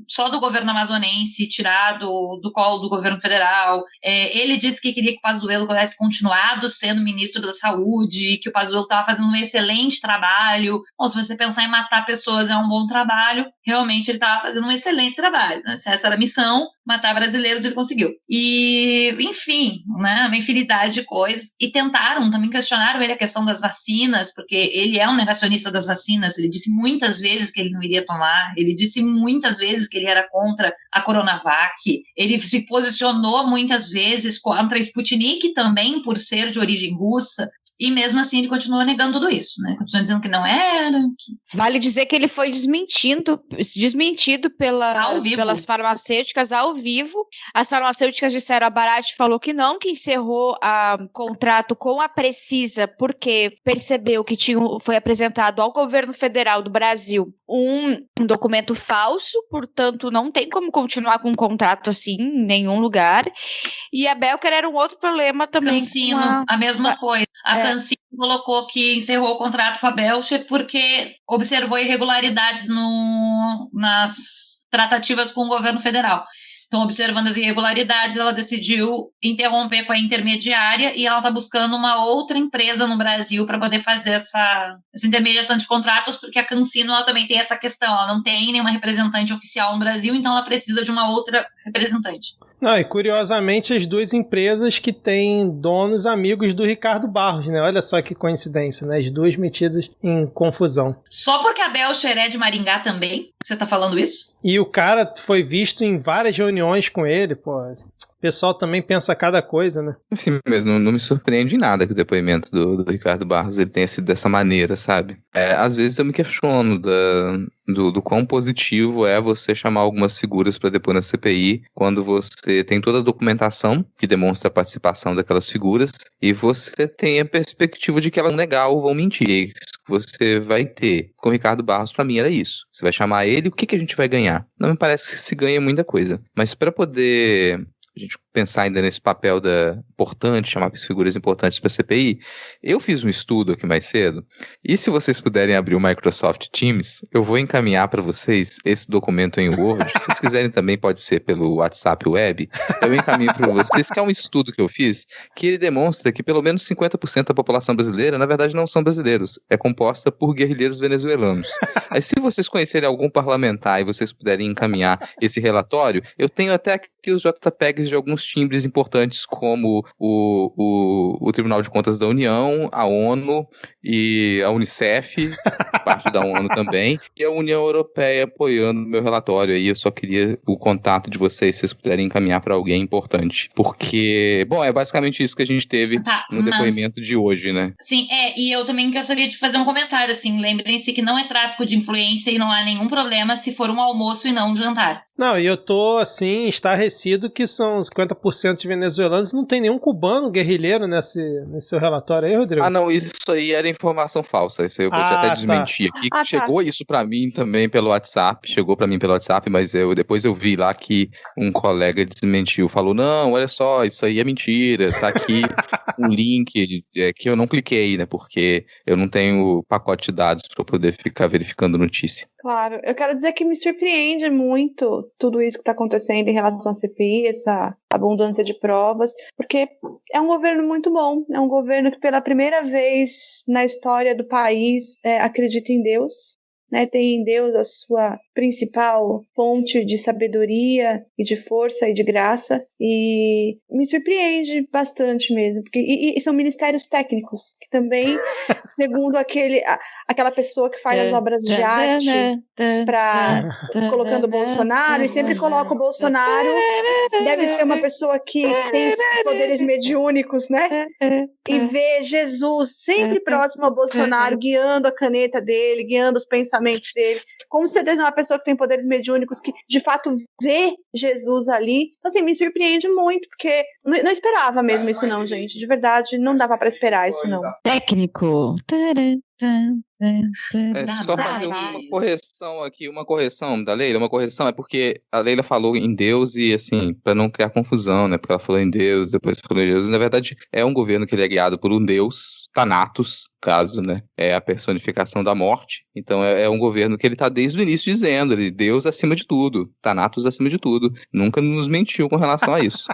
só do governo amazonense, tirar do colo do governo federal. Ele disse que queria que o Pazuello tivesse continuado sendo ministro da Saúde, que o Pazuello estava fazendo um excelente trabalho. Bom, se você pensar em matar pessoas é um bom trabalho, realmente ele estava fazendo um excelente trabalho, né? Se essa era a missão, matar brasileiros, ele conseguiu. E, enfim, né, uma infinidade de coisas. E também questionaram ele a questão das vacinas, porque ele é um negacionista das vacinas. Ele disse muitas vezes que ele não iria tomar, ele disse muitas vezes que ele era contra a Coronavac, ele se posicionou muitas vezes contra a Sputnik também, por ser de origem russa. E mesmo assim ele continua negando tudo isso, né? Continua dizendo que não era. Vale dizer que ele foi desmentido pelas farmacêuticas ao vivo. As farmacêuticas disseram, a Barat falou que não, que encerrou o contrato com a Precisa porque percebeu que foi apresentado ao governo federal do Brasil um documento falso, portanto não tem como continuar com um contrato assim em nenhum lugar. E a Belcher era um outro problema também. CanSino, a mesma coisa. A CanSino colocou que encerrou o contrato com a Belcher porque observou irregularidades nas tratativas com o governo federal. Então, observando as irregularidades, ela decidiu interromper com a intermediária e ela está buscando uma outra empresa no Brasil para poder fazer essa intermediação de contratos, porque a CanSino ela também tem essa questão, ela não tem nenhuma representante oficial no Brasil, então ela precisa de uma outra representante. Não, e curiosamente as duas empresas que têm donos amigos do Ricardo Barros, né? Olha só que coincidência, né? As duas metidas em confusão. Só porque a Belcher é de Maringá também? Você tá falando isso? E o cara foi visto em várias reuniões com ele, pô. O pessoal também pensa cada coisa, né? Assim mesmo, não me surpreende em nada que o depoimento do Ricardo Barros ele tenha sido dessa maneira, sabe? Às vezes eu me questiono do quão positivo é você chamar algumas figuras para depor na CPI quando você tem toda a documentação que demonstra a participação daquelas figuras e você tem a perspectiva de que elas vão negar ou vão mentir. E isso que você vai ter com o Ricardo Barros, para mim, era isso. Você vai chamar ele, o que a gente vai ganhar? Não me parece que se ganha muita coisa. Mas para poder a gente pensar ainda nesse papel importante, chamar figuras importantes para a CPI, eu fiz um estudo aqui mais cedo, e se vocês puderem abrir o Microsoft Teams, eu vou encaminhar para vocês esse documento em Word. Se vocês quiserem também pode ser pelo WhatsApp Web, eu encaminho para vocês, que é um estudo que eu fiz, que ele demonstra que pelo menos 50% da população brasileira, na verdade, não são brasileiros, é composta por guerrilheiros venezuelanos. Aí se vocês conhecerem algum parlamentar e vocês puderem encaminhar esse relatório, eu tenho até aqui os JPEGs de alguns timbres importantes, como o Tribunal de Contas da União, a ONU e a Unicef, parte da ONU também, e a União Europeia apoiando o meu relatório aí. Eu só queria o contato de vocês, se vocês puderem encaminhar para alguém importante. Porque, bom, é basicamente isso que a gente teve no depoimento de hoje, né? Sim, e eu também gostaria de fazer um comentário, assim, lembrem-se que não é tráfico de influência e não há nenhum problema se for um almoço e não um jantar. Não, e eu tô, assim, estarrecido que são 50% de venezuelanos, não tem nenhum cubano guerrilheiro nesse seu relatório aí, Rodrigo? Ah, não, isso aí era informação falsa, isso aí eu vou até desmentir aqui. Chegou isso pra mim também pelo WhatsApp, mas depois eu vi lá que um colega desmentiu, falou, não, olha só, isso aí é mentira, tá aqui um link que eu não cliquei, né, porque eu não tenho pacote de dados pra poder ficar verificando notícia. Claro, eu quero dizer que me surpreende muito tudo isso que está acontecendo em relação à CPI, essa abundância de provas, porque é um governo muito bom, é um governo que pela primeira vez na história do país acredita em Deus, né, tem em Deus a sua principal fonte de sabedoria e de força e de graça, e me surpreende bastante mesmo, porque e são ministérios técnicos, que também, segundo aquela pessoa que faz as obras de arte, colocando o Bolsonaro, e sempre coloca o Bolsonaro, deve ser uma pessoa que tem poderes mediúnicos, né, e vê Jesus sempre próximo ao Bolsonaro, guiando a caneta dele, guiando os pensamentos dele, com certeza é uma pessoa que tem poderes mediúnicos, que de fato vê Jesus ali. Então, assim, me surpreende muito, porque não esperava mesmo isso não, gente, de verdade, não dava pra esperar isso não. Técnico. Só fazer uma correção da Leila, é porque a Leila falou em Deus e, assim, pra não criar confusão, né, porque ela falou em Deus, depois falou em Jesus, na verdade é um governo que ele é guiado por um Deus, Thanatos, caso, né, é a personificação da morte, então é um governo que ele tá desde o início dizendo, Deus acima de tudo, Thanatos acima de tudo, nunca nos mentiu com relação a isso.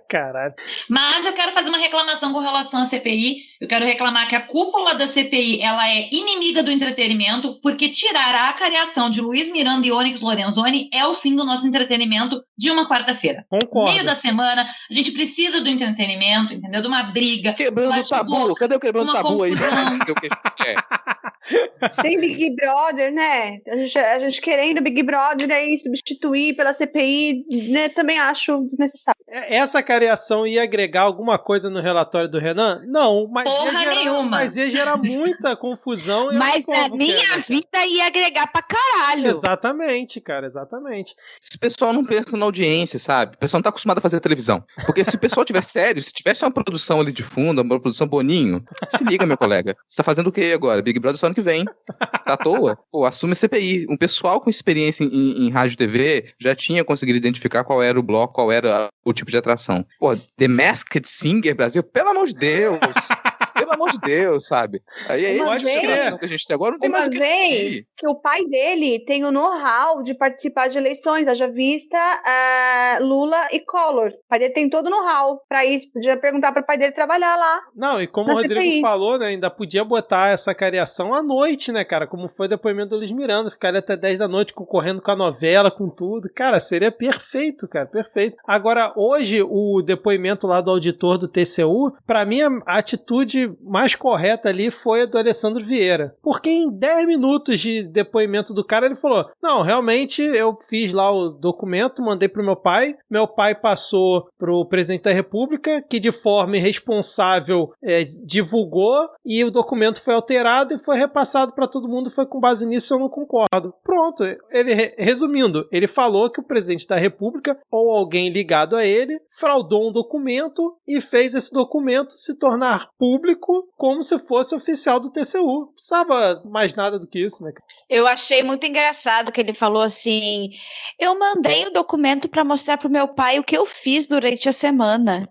Caralho. Mas eu quero fazer uma reclamação com relação à CPI, eu quero reclamar que a cúpula da CPI, ela é inimiga do entretenimento, porque tirar a acariação de Luiz Miranda e Onyx Lorenzoni é o fim do nosso entretenimento de uma quarta-feira. Concordo. Meio da semana, a gente precisa do entretenimento, entendeu? De uma briga. Quebrando o tabu, cadê o quebrando o tabu aí? Sem Big Brother, né? A gente querendo Big Brother aí substituir pela CPI, né? Também acho desnecessário. Essa cariação ia agregar alguma coisa no relatório do Renan? Não, mas ia gerar muita confusão. Mas a minha vida ia agregar pra caralho. Exatamente, cara, exatamente. Esse pessoal não pensa na audiência, sabe? O pessoal não tá acostumado a fazer televisão. Porque se o pessoal tivesse sério, se tivesse uma produção ali de fundo, uma produção Boninho, se liga, meu colega. Você tá fazendo o que agora? Big Brother só ano que vem. Tá à toa? Pô, assume a CPI. Um pessoal com experiência em rádio e TV já tinha conseguido identificar qual era o bloco, qual era o tipo de atração. Pô, The Masked Singer Brasil, pelo amor de Deus! Pelo amor de Deus, sabe? Aí pode crer. Que a gente tem agora não tem mais o que assistir. Que o pai dele tem o know-how de participar de eleições, haja vista Lula e Collor. O pai dele tem todo o know-how pra isso. Podia perguntar pro pai dele trabalhar lá. Não, e como o Rodrigo falou, né, ainda podia botar essa cariação à noite, né, cara? Como foi o depoimento do Luiz Miranda. Ficaria até 10 da noite concorrendo com a novela, com tudo. Cara, seria perfeito, cara, perfeito. Agora, hoje, o depoimento lá do auditor do TCU, pra mim, a atitude mais correta ali foi a do Alessandro Vieira. Porque em 10 minutos de depoimento do cara, ele falou, não, realmente eu fiz lá o documento, mandei pro meu pai passou pro presidente da República, que de forma irresponsável divulgou, e o documento foi alterado e foi repassado para todo mundo, foi com base nisso, eu não concordo. Pronto, resumindo, ele falou que o presidente da República, ou alguém ligado a ele, fraudou um documento e fez esse documento se tornar público público como se fosse oficial do TCU. Não precisava mais nada do que isso, né? Eu achei muito engraçado que ele falou assim: eu mandei o documento para mostrar pro meu pai o que eu fiz durante a semana.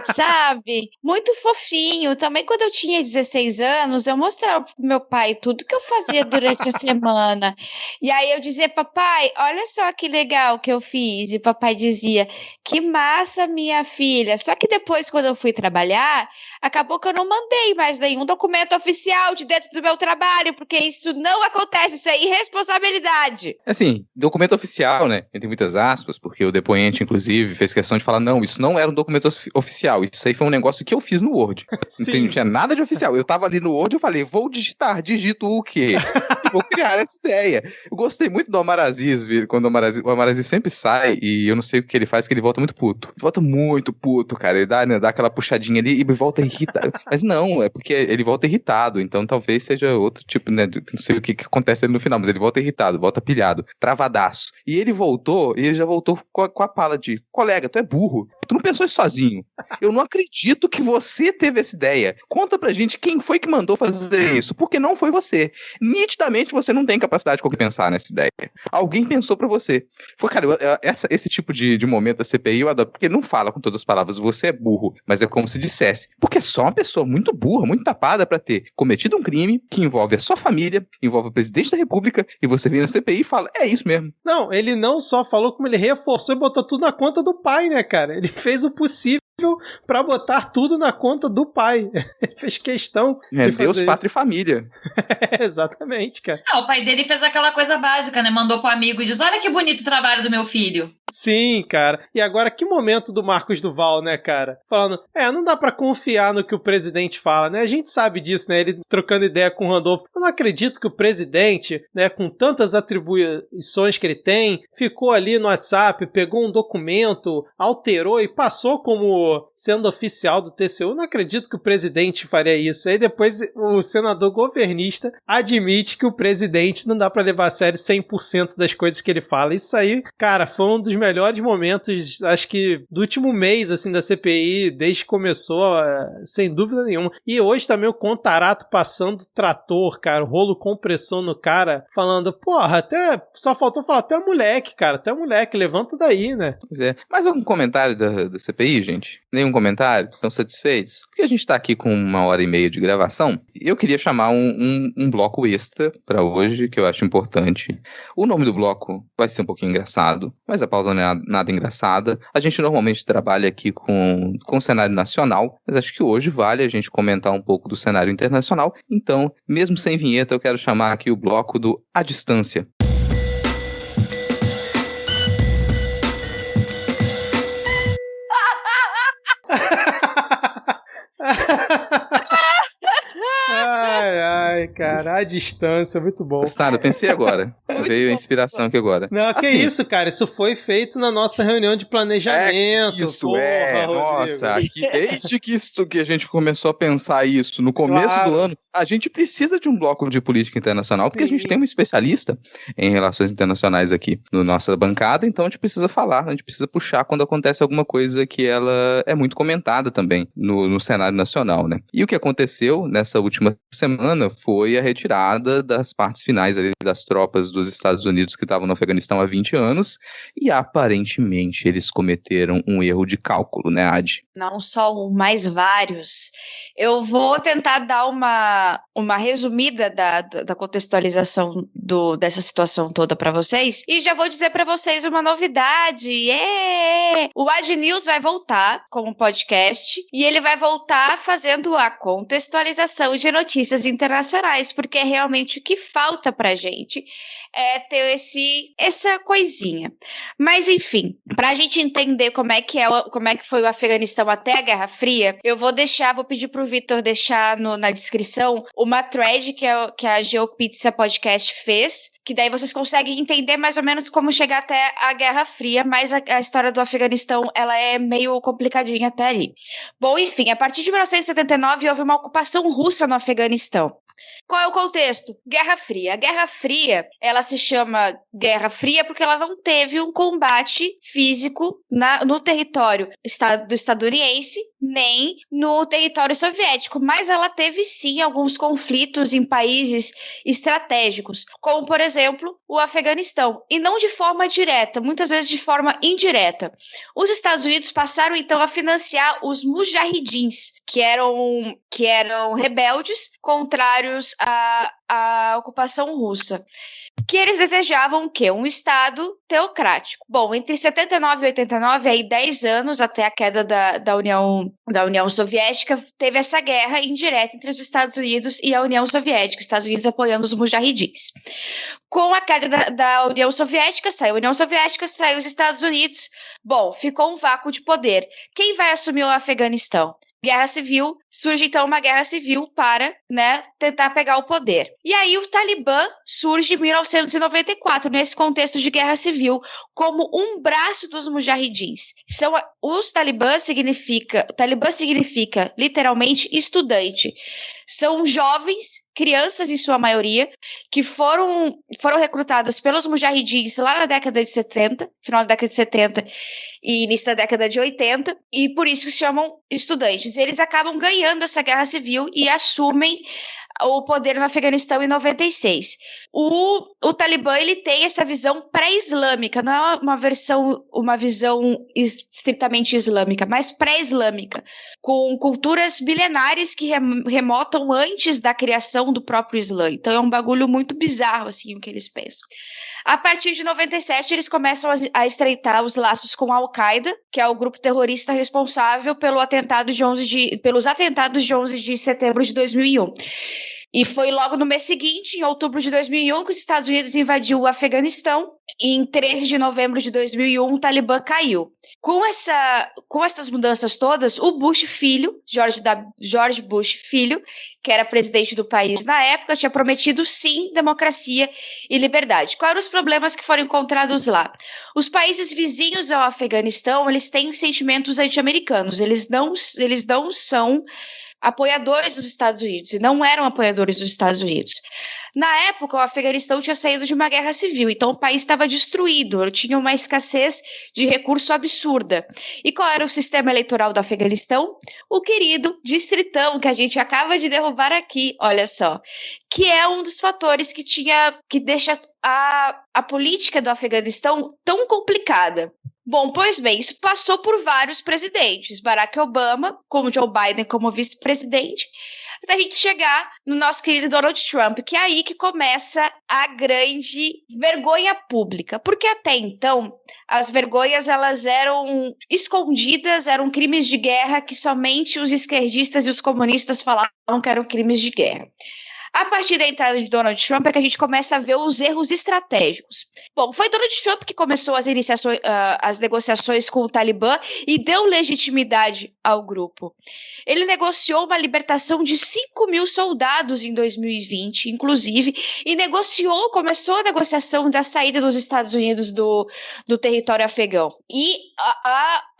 Sabe? Muito fofinho. Também quando eu tinha 16 anos, eu mostrava pro meu pai tudo que eu fazia durante a semana. E aí eu dizia: papai, olha só que legal que eu fiz. E papai dizia: que massa, minha filha. Só que depois, quando eu fui trabalhar, acabou que eu não mandei mais nenhum documento oficial de dentro do meu trabalho, porque isso não acontece, isso é irresponsabilidade. Assim, documento oficial, né? Tem muitas aspas, porque o depoente, inclusive, fez questão de falar, não, isso não era um documento oficial, isso aí foi um negócio que eu fiz no Word. Não tinha nada de oficial. Eu tava ali no Word, eu falei, vou digitar, digito o quê? Vou criar essa ideia. Eu gostei muito do Omar Aziz, quando o Omar Aziz sempre sai, e eu não sei o que ele faz, que ele volta muito puto. Ele volta muito puto, cara. Ele dá aquela puxadinha ali e volta irritado. Mas não, é porque ele volta irritado, então talvez seja outro tipo, né? Não sei o que acontece ali no final, mas ele volta irritado, volta pilhado, travadaço. E ele já voltou com a pala de, colega, tu é burro, tu não pensou isso sozinho. Eu não acredito que você teve essa ideia. Conta pra gente quem foi que mandou fazer isso, porque não foi você. Nitidamente você não tem capacidade de pensar nessa ideia. Alguém pensou pra você. Foi, cara, esse tipo de momento da CPI eu adoro, porque não fala com todas as palavras, você é burro, mas é como se dissesse, porque é só uma pessoa muito burra, muito tapada pra ter cometido um crime que envolve a sua família, envolve o presidente da república, e você vem na CPI e fala, é isso mesmo. Não, ele não só falou, como ele reforçou e botou tudo na conta do pai, né, cara? Ele fez o possível pra botar tudo na conta do pai. Ele fez questão de fazer Deus, isso. pátria e família. Exatamente, cara. O pai dele fez aquela coisa básica, né? Mandou pro amigo e diz, olha que bonito o trabalho do meu filho. Sim, cara. E agora, que momento do Marcos Duval, né, cara? Falando, não dá pra confiar no que o presidente fala, né? A gente sabe disso, né? Ele trocando ideia com o Randolfo. Eu não acredito que o presidente, né, com tantas atribuições que ele tem, ficou ali no WhatsApp, pegou um documento, alterou e passou como sendo oficial do TCU. Eu não acredito que o presidente faria isso. Aí depois o senador governista admite que o presidente não dá pra levar a sério 100% das coisas que ele fala. Isso aí, cara, foi um dos melhores momentos, acho que do último mês, assim, da CPI, desde que começou, sem dúvida nenhuma. E hoje também o Contarato passando trator, cara, rolo compressor no cara, falando, porra, até só faltou falar, até moleque, cara, até moleque, levanta daí, né? Pois é. Mais algum comentário da CPI, gente? Nenhum comentário? Estão satisfeitos? Porque a gente tá aqui com 1h30 de gravação, eu queria chamar um bloco extra pra hoje, que eu acho importante. O nome do bloco vai ser um pouquinho engraçado, mas a pausa não é nada engraçada. A gente normalmente trabalha aqui com o cenário nacional, mas acho que hoje vale a gente comentar um pouco do cenário internacional. Então, mesmo sem vinheta, eu quero chamar aqui o bloco do A Distância. Ai, cara, a distância, muito bom. Gostaram? Eu pensei agora. Veio a inspiração aqui agora. Não, que assim, isso, cara, isso foi feito na nossa reunião de planejamento. Nossa, aqui, desde que a gente começou a pensar isso no começo do ano, a gente precisa de um bloco de política internacional, porque a gente tem um especialista em relações internacionais aqui na nossa bancada, então a gente precisa falar, a gente precisa puxar quando acontece alguma coisa que ela é muito comentada também no cenário nacional, né? E o que aconteceu nessa última semana foi a retirada das partes finais ali das tropas dos Estados Unidos que estavam no Afeganistão há 20 anos, e aparentemente eles cometeram um erro de cálculo, né, Adi? Não só um, mas vários. Eu vou tentar dar uma resumida da contextualização dessa situação toda para vocês, e já vou dizer para vocês uma novidade. O Ad News vai voltar como podcast, e ele vai voltar fazendo a contextualização de notícias internacionais, porque é realmente o que falta pra gente ter essa coisinha. Mas enfim, pra gente entender como é que foi o Afeganistão até a Guerra Fria, eu vou pedir pro Vitor deixar na descrição uma thread que a GeoPizza Podcast fez, que daí vocês conseguem entender mais ou menos como chegar até a Guerra Fria, mas a história do Afeganistão, ela é meio complicadinha até ali. Bom, enfim, a partir de 1979 houve uma ocupação russa no Afeganistão. Qual é o contexto? Guerra Fria. A Guerra Fria, ela se chama Guerra Fria porque ela não teve um combate físico no território do estadunidense, nem no território soviético, mas ela teve sim alguns conflitos em países estratégicos, como por exemplo o Afeganistão, e não de forma direta, muitas vezes de forma indireta. Os Estados Unidos passaram então a financiar os mujahidins, que eram rebeldes contrários à ocupação russa. Que eles desejavam o quê? Um Estado teocrático. Bom, entre 79 e 89, aí 10 anos até a queda da União Soviética, teve essa guerra indireta entre os Estados Unidos e a União Soviética, os Estados Unidos apoiando os mujahidins. Com a queda da União Soviética, saiu os Estados Unidos. Bom, ficou um vácuo de poder. Quem vai assumir o Afeganistão? Guerra civil, surge então uma guerra civil para, tentar pegar o poder. E aí o Talibã surge em 1994, nesse contexto de guerra civil, como um braço dos mujahidins. Talibã significa literalmente estudante. São jovens, crianças em sua maioria, que foram recrutadas pelos mujahidins lá na década de 70, final da década de 70 e início da década de 80, e por isso que se chamam estudantes. Eles acabam ganhando essa guerra civil e assumem o poder no Afeganistão em 96. O Talibã, ele tem essa visão pré-islâmica, não é uma visão estritamente islâmica, mas pré-islâmica, com culturas milenares que remontam antes da criação do próprio Islã. Então é um bagulho muito bizarro, assim, o que eles pensam. A partir de 97, eles começam a estreitar os laços com a Al-Qaeda, que é o grupo terrorista responsável pelos atentados de 11 de setembro de 2001. E foi logo no mês seguinte, em outubro de 2001, que os Estados Unidos invadiu o Afeganistão. E em 13 de novembro de 2001, o Talibã caiu. Com essas mudanças todas, o Bush filho, George Bush filho, que era presidente do país na época, tinha prometido sim democracia e liberdade. Quais eram os problemas que foram encontrados lá? Os países vizinhos ao Afeganistão, eles têm sentimentos anti-americanos. Eles não são apoiadores dos Estados Unidos, e não eram apoiadores dos Estados Unidos. Na época, o Afeganistão tinha saído de uma guerra civil, então o país estava destruído, tinha uma escassez de recurso absurda. E qual era o sistema eleitoral do Afeganistão? O querido distritão, que a gente acaba de derrubar aqui, olha só, que é um dos fatores que deixa a política do Afeganistão tão complicada. Bom, pois bem, isso passou por vários presidentes, Barack Obama, como Joe Biden como vice-presidente, até a gente chegar no nosso querido Donald Trump, que é aí que começa a grande vergonha pública, porque até então as vergonhas elas eram escondidas, eram crimes de guerra que somente os esquerdistas e os comunistas falavam que eram crimes de guerra. A partir da entrada de Donald Trump é que a gente começa a ver os erros estratégicos. Bom, foi Donald Trump que começou as negociações com o Talibã e deu legitimidade ao grupo. Ele negociou uma libertação de 5.000 soldados em 2020, inclusive, e começou a negociação da saída dos Estados Unidos do território afegão. E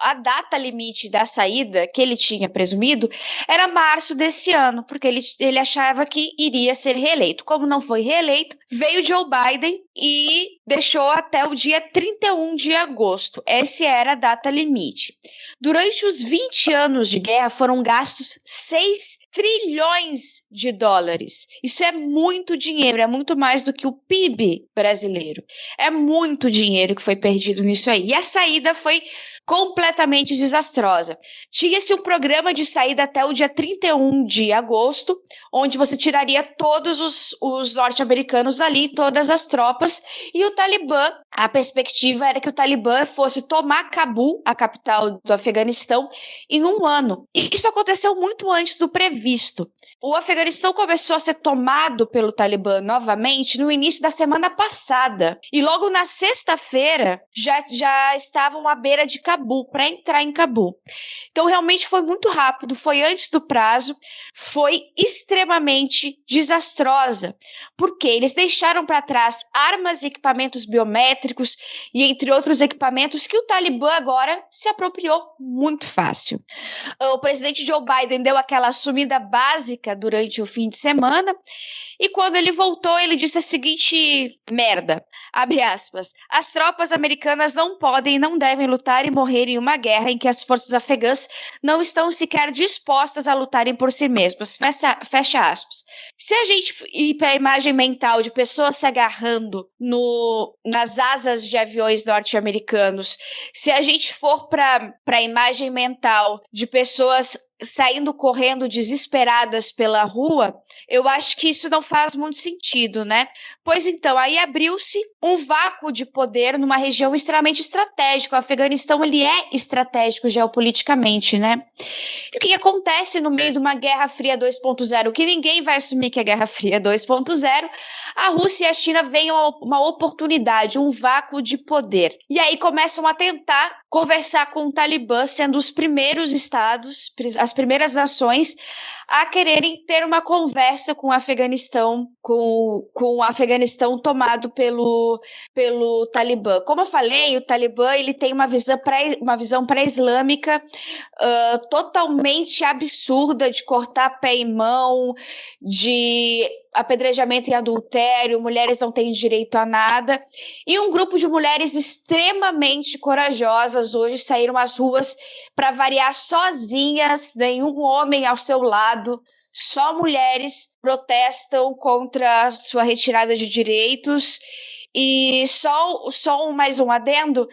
a data limite da saída, que ele tinha presumido, era março desse ano, porque ele achava que iria ser reeleito. Como não foi reeleito, veio Joe Biden e deixou até o dia 31 de agosto. Essa era a data limite. Durante os 20 anos de guerra foram gastos 6 trilhões de dólares. Isso é muito dinheiro, é muito mais do que o PIB brasileiro. É muito dinheiro que foi perdido nisso aí. E a saída foi completamente desastrosa. Tinha-se um programa de saída até o dia 31 de agosto, onde você tiraria todos os norte-americanos dali, todas as tropas, e o Talibã, a perspectiva era que o Talibã fosse tomar Cabul, a capital do Afeganistão, em um ano. E isso aconteceu muito antes do previsto. O Afeganistão começou a ser tomado pelo Talibã novamente no início da semana passada. E logo na sexta-feira já estavam à beira de Cabul, para entrar em Cabul. Então realmente foi muito rápido, foi antes do prazo, foi extremamente desastrosa. Porque eles deixaram para trás armas e equipamentos biométricos elétricos e entre outros equipamentos que o Talibã agora se apropriou muito fácil. O presidente Joe Biden deu aquela sumida básica durante o fim de semana e quando ele voltou, ele disse a seguinte merda, abre aspas, as tropas americanas não podem e não devem lutar e morrer em uma guerra em que as forças afegãs não estão sequer dispostas a lutarem por si mesmas, fecha aspas. Se a gente ir para a imagem mental de pessoas se agarrando nas asas de aviões norte-americanos, se a gente for para a imagem mental de pessoas saindo correndo desesperadas pela rua, eu acho que isso não faz muito sentido, né? Pois então, aí abriu-se um vácuo de poder numa região extremamente estratégica. O Afeganistão, ele é estratégico geopoliticamente, né? E o que acontece no meio de uma Guerra Fria 2.0, que ninguém vai assumir que é Guerra Fria 2.0, a Rússia e a China veem uma oportunidade, um vácuo de poder. E aí começam a tentar conversar com o Talibã, sendo os primeiros estados, as primeiras nações a quererem ter uma conversa com o Afeganistão, com o Afeganistão tomado pelo Talibã. Como eu falei, o Talibã ele tem uma visão pré-islâmica totalmente absurda de cortar pé e mão, de apedrejamento e adultério, mulheres não têm direito a nada, e um grupo de mulheres extremamente corajosas hoje saíram às ruas para variar sozinhas, nenhum homem ao seu lado, só mulheres protestam contra a sua retirada de direitos. E só mais um adendo,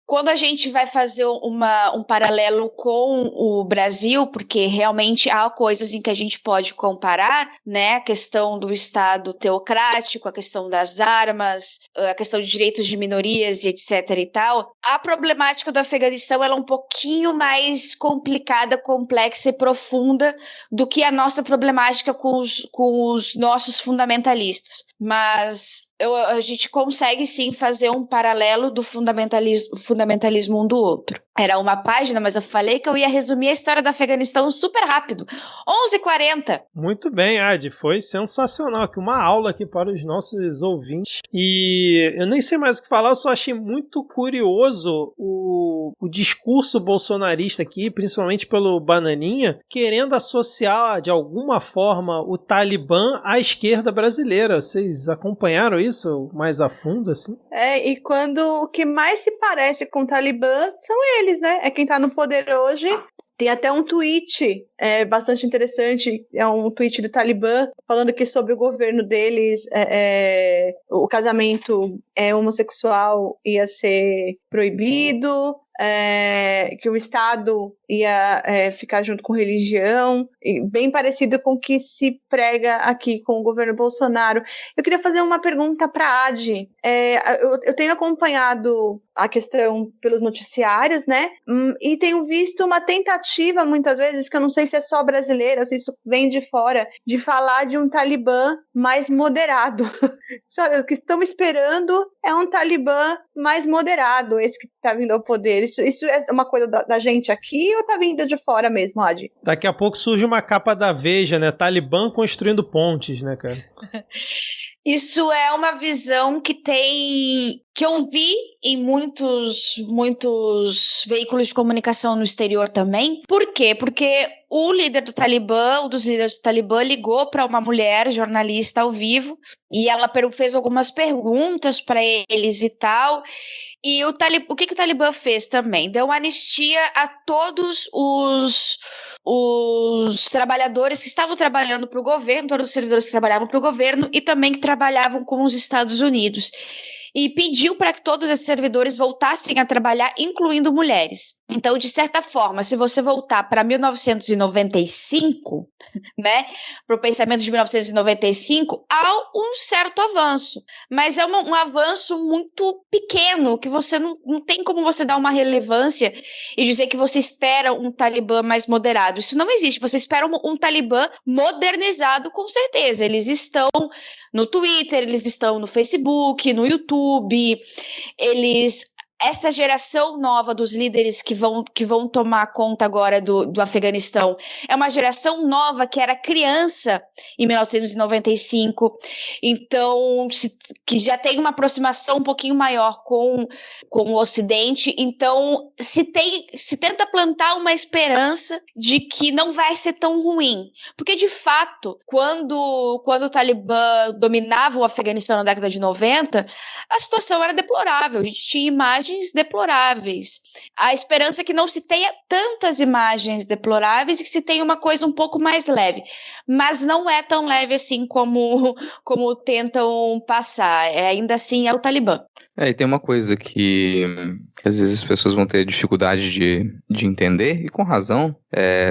quando a gente vai fazer um paralelo com o Brasil, porque realmente há coisas em que a gente pode comparar, né, a questão do Estado teocrático, a questão das armas, a questão de direitos de minorias e etc e tal, a problemática do Afeganistão ela é um pouquinho mais complicada, complexa e profunda do que a nossa problemática com os nossos fundamentalistas, mas a gente consegue sim fazer um paralelo do fundamentalismo um do outro. Era uma página, mas eu falei que eu ia resumir a história do Afeganistão super rápido. 11h40. Muito bem, Adi. Foi sensacional. Aqui uma aula aqui para os nossos ouvintes. E eu nem sei mais o que falar, eu só achei muito curioso o discurso bolsonarista aqui, principalmente pelo Bananinha, querendo associar de alguma forma o Talibã à esquerda brasileira. Vocês acompanharam isso mais a fundo, assim? E quando o que mais se parece com o Talibã são eles, né? É quem tá no poder hoje. Tem até um tweet bastante interessante, é um tweet do Talibã, falando que sobre o governo deles, o casamento homossexual ia ser proibido, que o Estado ia ficar junto com religião, bem parecido com o que se prega aqui com o governo Bolsonaro. Eu queria fazer uma pergunta para a Adi. Eu tenho acompanhado a questão pelos noticiários, né? E tenho visto uma tentativa, muitas vezes, que eu não sei se é só brasileira, se isso vem de fora, de falar de um Talibã mais moderado. O que estão esperando é um Talibã mais moderado, esse que está vindo ao poder. Isso é uma coisa da gente aqui ou tá vindo de fora mesmo, Adi? Daqui a pouco surge uma capa da Veja, né? Talibã construindo pontes, né, cara? Isso é uma visão que eu vi em muitos veículos de comunicação no exterior também. Por quê? Porque um dos líderes do Talibã ligou para uma mulher jornalista ao vivo e ela fez algumas perguntas para eles e tal. E o que o Talibã fez também? Deu uma anistia a todos os trabalhadores que estavam trabalhando para o governo, todos os servidores que trabalhavam para o governo e também que trabalhavam com os Estados Unidos. E pediu para que todos esses servidores voltassem a trabalhar, incluindo mulheres. Então, de certa forma, se você voltar para 1995, né, para o pensamento de 1995, há um certo avanço. Mas é um avanço muito pequeno, que você não tem como você dar uma relevância e dizer que você espera um Talibã mais moderado. Isso não existe. Você espera um Talibã modernizado, com certeza. Eles estão no Twitter, eles estão no Facebook, no YouTube, eles essa geração nova dos líderes que vão tomar conta agora do Afeganistão é uma geração nova que era criança em 1995, então que já tem uma aproximação um pouquinho maior com o Ocidente, então se tenta plantar uma esperança de que não vai ser tão ruim, porque de fato, quando o Talibã dominava o Afeganistão na década de 90, a situação era deplorável, a gente tinha imagens deploráveis. A esperança é que não se tenha tantas imagens deploráveis e que se tenha uma coisa um pouco mais leve, mas não é tão leve assim como tentam passar, ainda assim é o Talibã. E tem uma coisa que às vezes as pessoas vão ter dificuldade de entender, e com razão.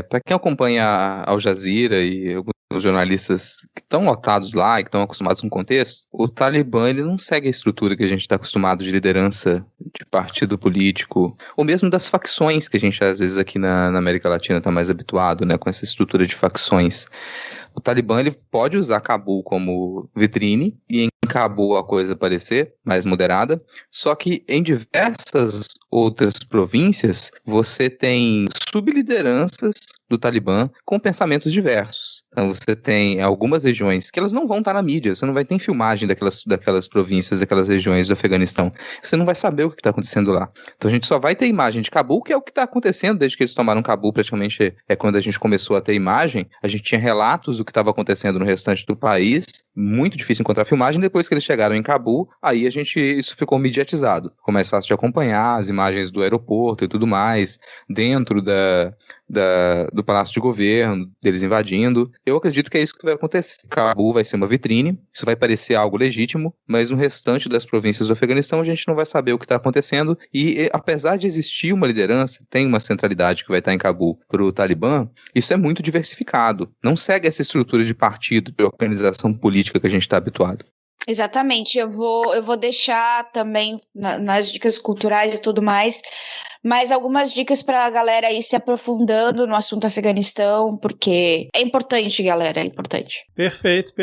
Para quem acompanha a Al Jazeera e alguns jornalistas que estão lotados lá e que estão acostumados com o contexto, o Talibã ele não segue a estrutura que a gente está acostumado de liderança de partido político, ou mesmo das facções que a gente às vezes aqui na América Latina está mais habituado, né, com essa estrutura de facções. O Talibã ele pode usar Cabul como vitrine e em Cabul a coisa parecer mais moderada, só que em diversas outras províncias você tem sublideranças do Talibã com pensamentos diversos. Então você tem algumas regiões que elas não vão estar na mídia, você não vai ter filmagem daquelas províncias, daquelas regiões do Afeganistão. Você não vai saber o que está acontecendo lá. Então a gente só vai ter imagem de Cabul, que é o que está acontecendo desde que eles tomaram Cabul, praticamente é quando a gente começou a ter imagem. A gente tinha relatos do que estava acontecendo no restante do país, muito difícil encontrar filmagem. Depois que eles chegaram em Cabul, aí isso ficou mediatizado. Ficou mais fácil de acompanhar as imagens do aeroporto e tudo mais, dentro do Palácio de Governo, deles invadindo. Eu acredito que é isso que vai acontecer. Cabul vai ser uma vitrine, isso vai parecer algo legítimo, mas no restante das províncias do Afeganistão a gente não vai saber o que está acontecendo, e apesar de existir uma liderança, tem uma centralidade que vai estar em Cabul para o Talibã, isso é muito diversificado. Não segue essa estrutura de partido, de organização política que a gente está habituado. Exatamente, eu vou deixar também nas dicas culturais e tudo mais, mas algumas dicas para a galera ir se aprofundando no assunto Afeganistão, porque é importante, galera, é importante. Perfeito.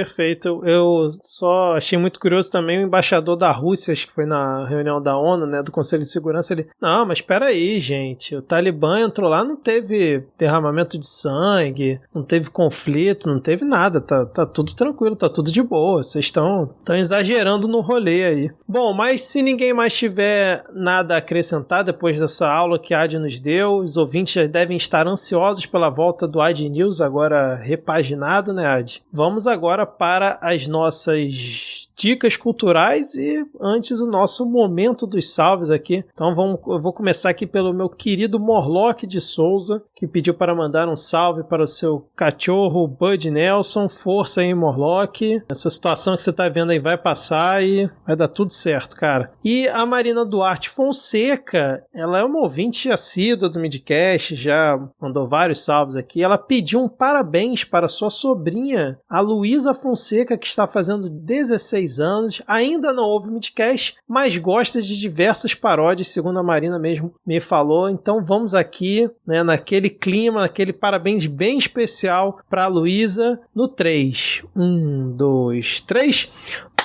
Eu só achei muito curioso também o embaixador da Rússia, acho que foi na reunião da ONU, né, do Conselho de Segurança, ele, não, mas espera aí, gente, o Talibã entrou lá, não teve derramamento de sangue, não teve conflito, não teve nada, tá tudo tranquilo, tá tudo de boa, vocês estão exagerando no rolê aí. Bom, mas se ninguém mais tiver nada a acrescentar depois dessa aula que a Adi nos deu, os ouvintes já devem estar ansiosos pela volta do Adi News, agora repaginado, né, Adi? Vamos agora para as nossas dicas culturais e antes o nosso momento dos salves aqui. Então eu vou começar aqui pelo meu querido Morlock de Souza, que pediu para mandar um salve para o seu cachorro Bud Nelson. Força aí, Morlock. Essa situação que você tá vendo aí vai passar e vai dar tudo certo, cara. E a Marina Duarte Fonseca, ela é uma ouvinte assídua do Midcast, já mandou vários salves aqui. Ela pediu um parabéns para sua sobrinha, a Luísa Fonseca, que está fazendo 16 anos, ainda não ouve Midcast, mas gosta de diversas paródias, segundo a Marina mesmo me falou. Então vamos aqui, né, naquele clima, naquele parabéns bem especial para a Luísa no 3. 1, 2, 3.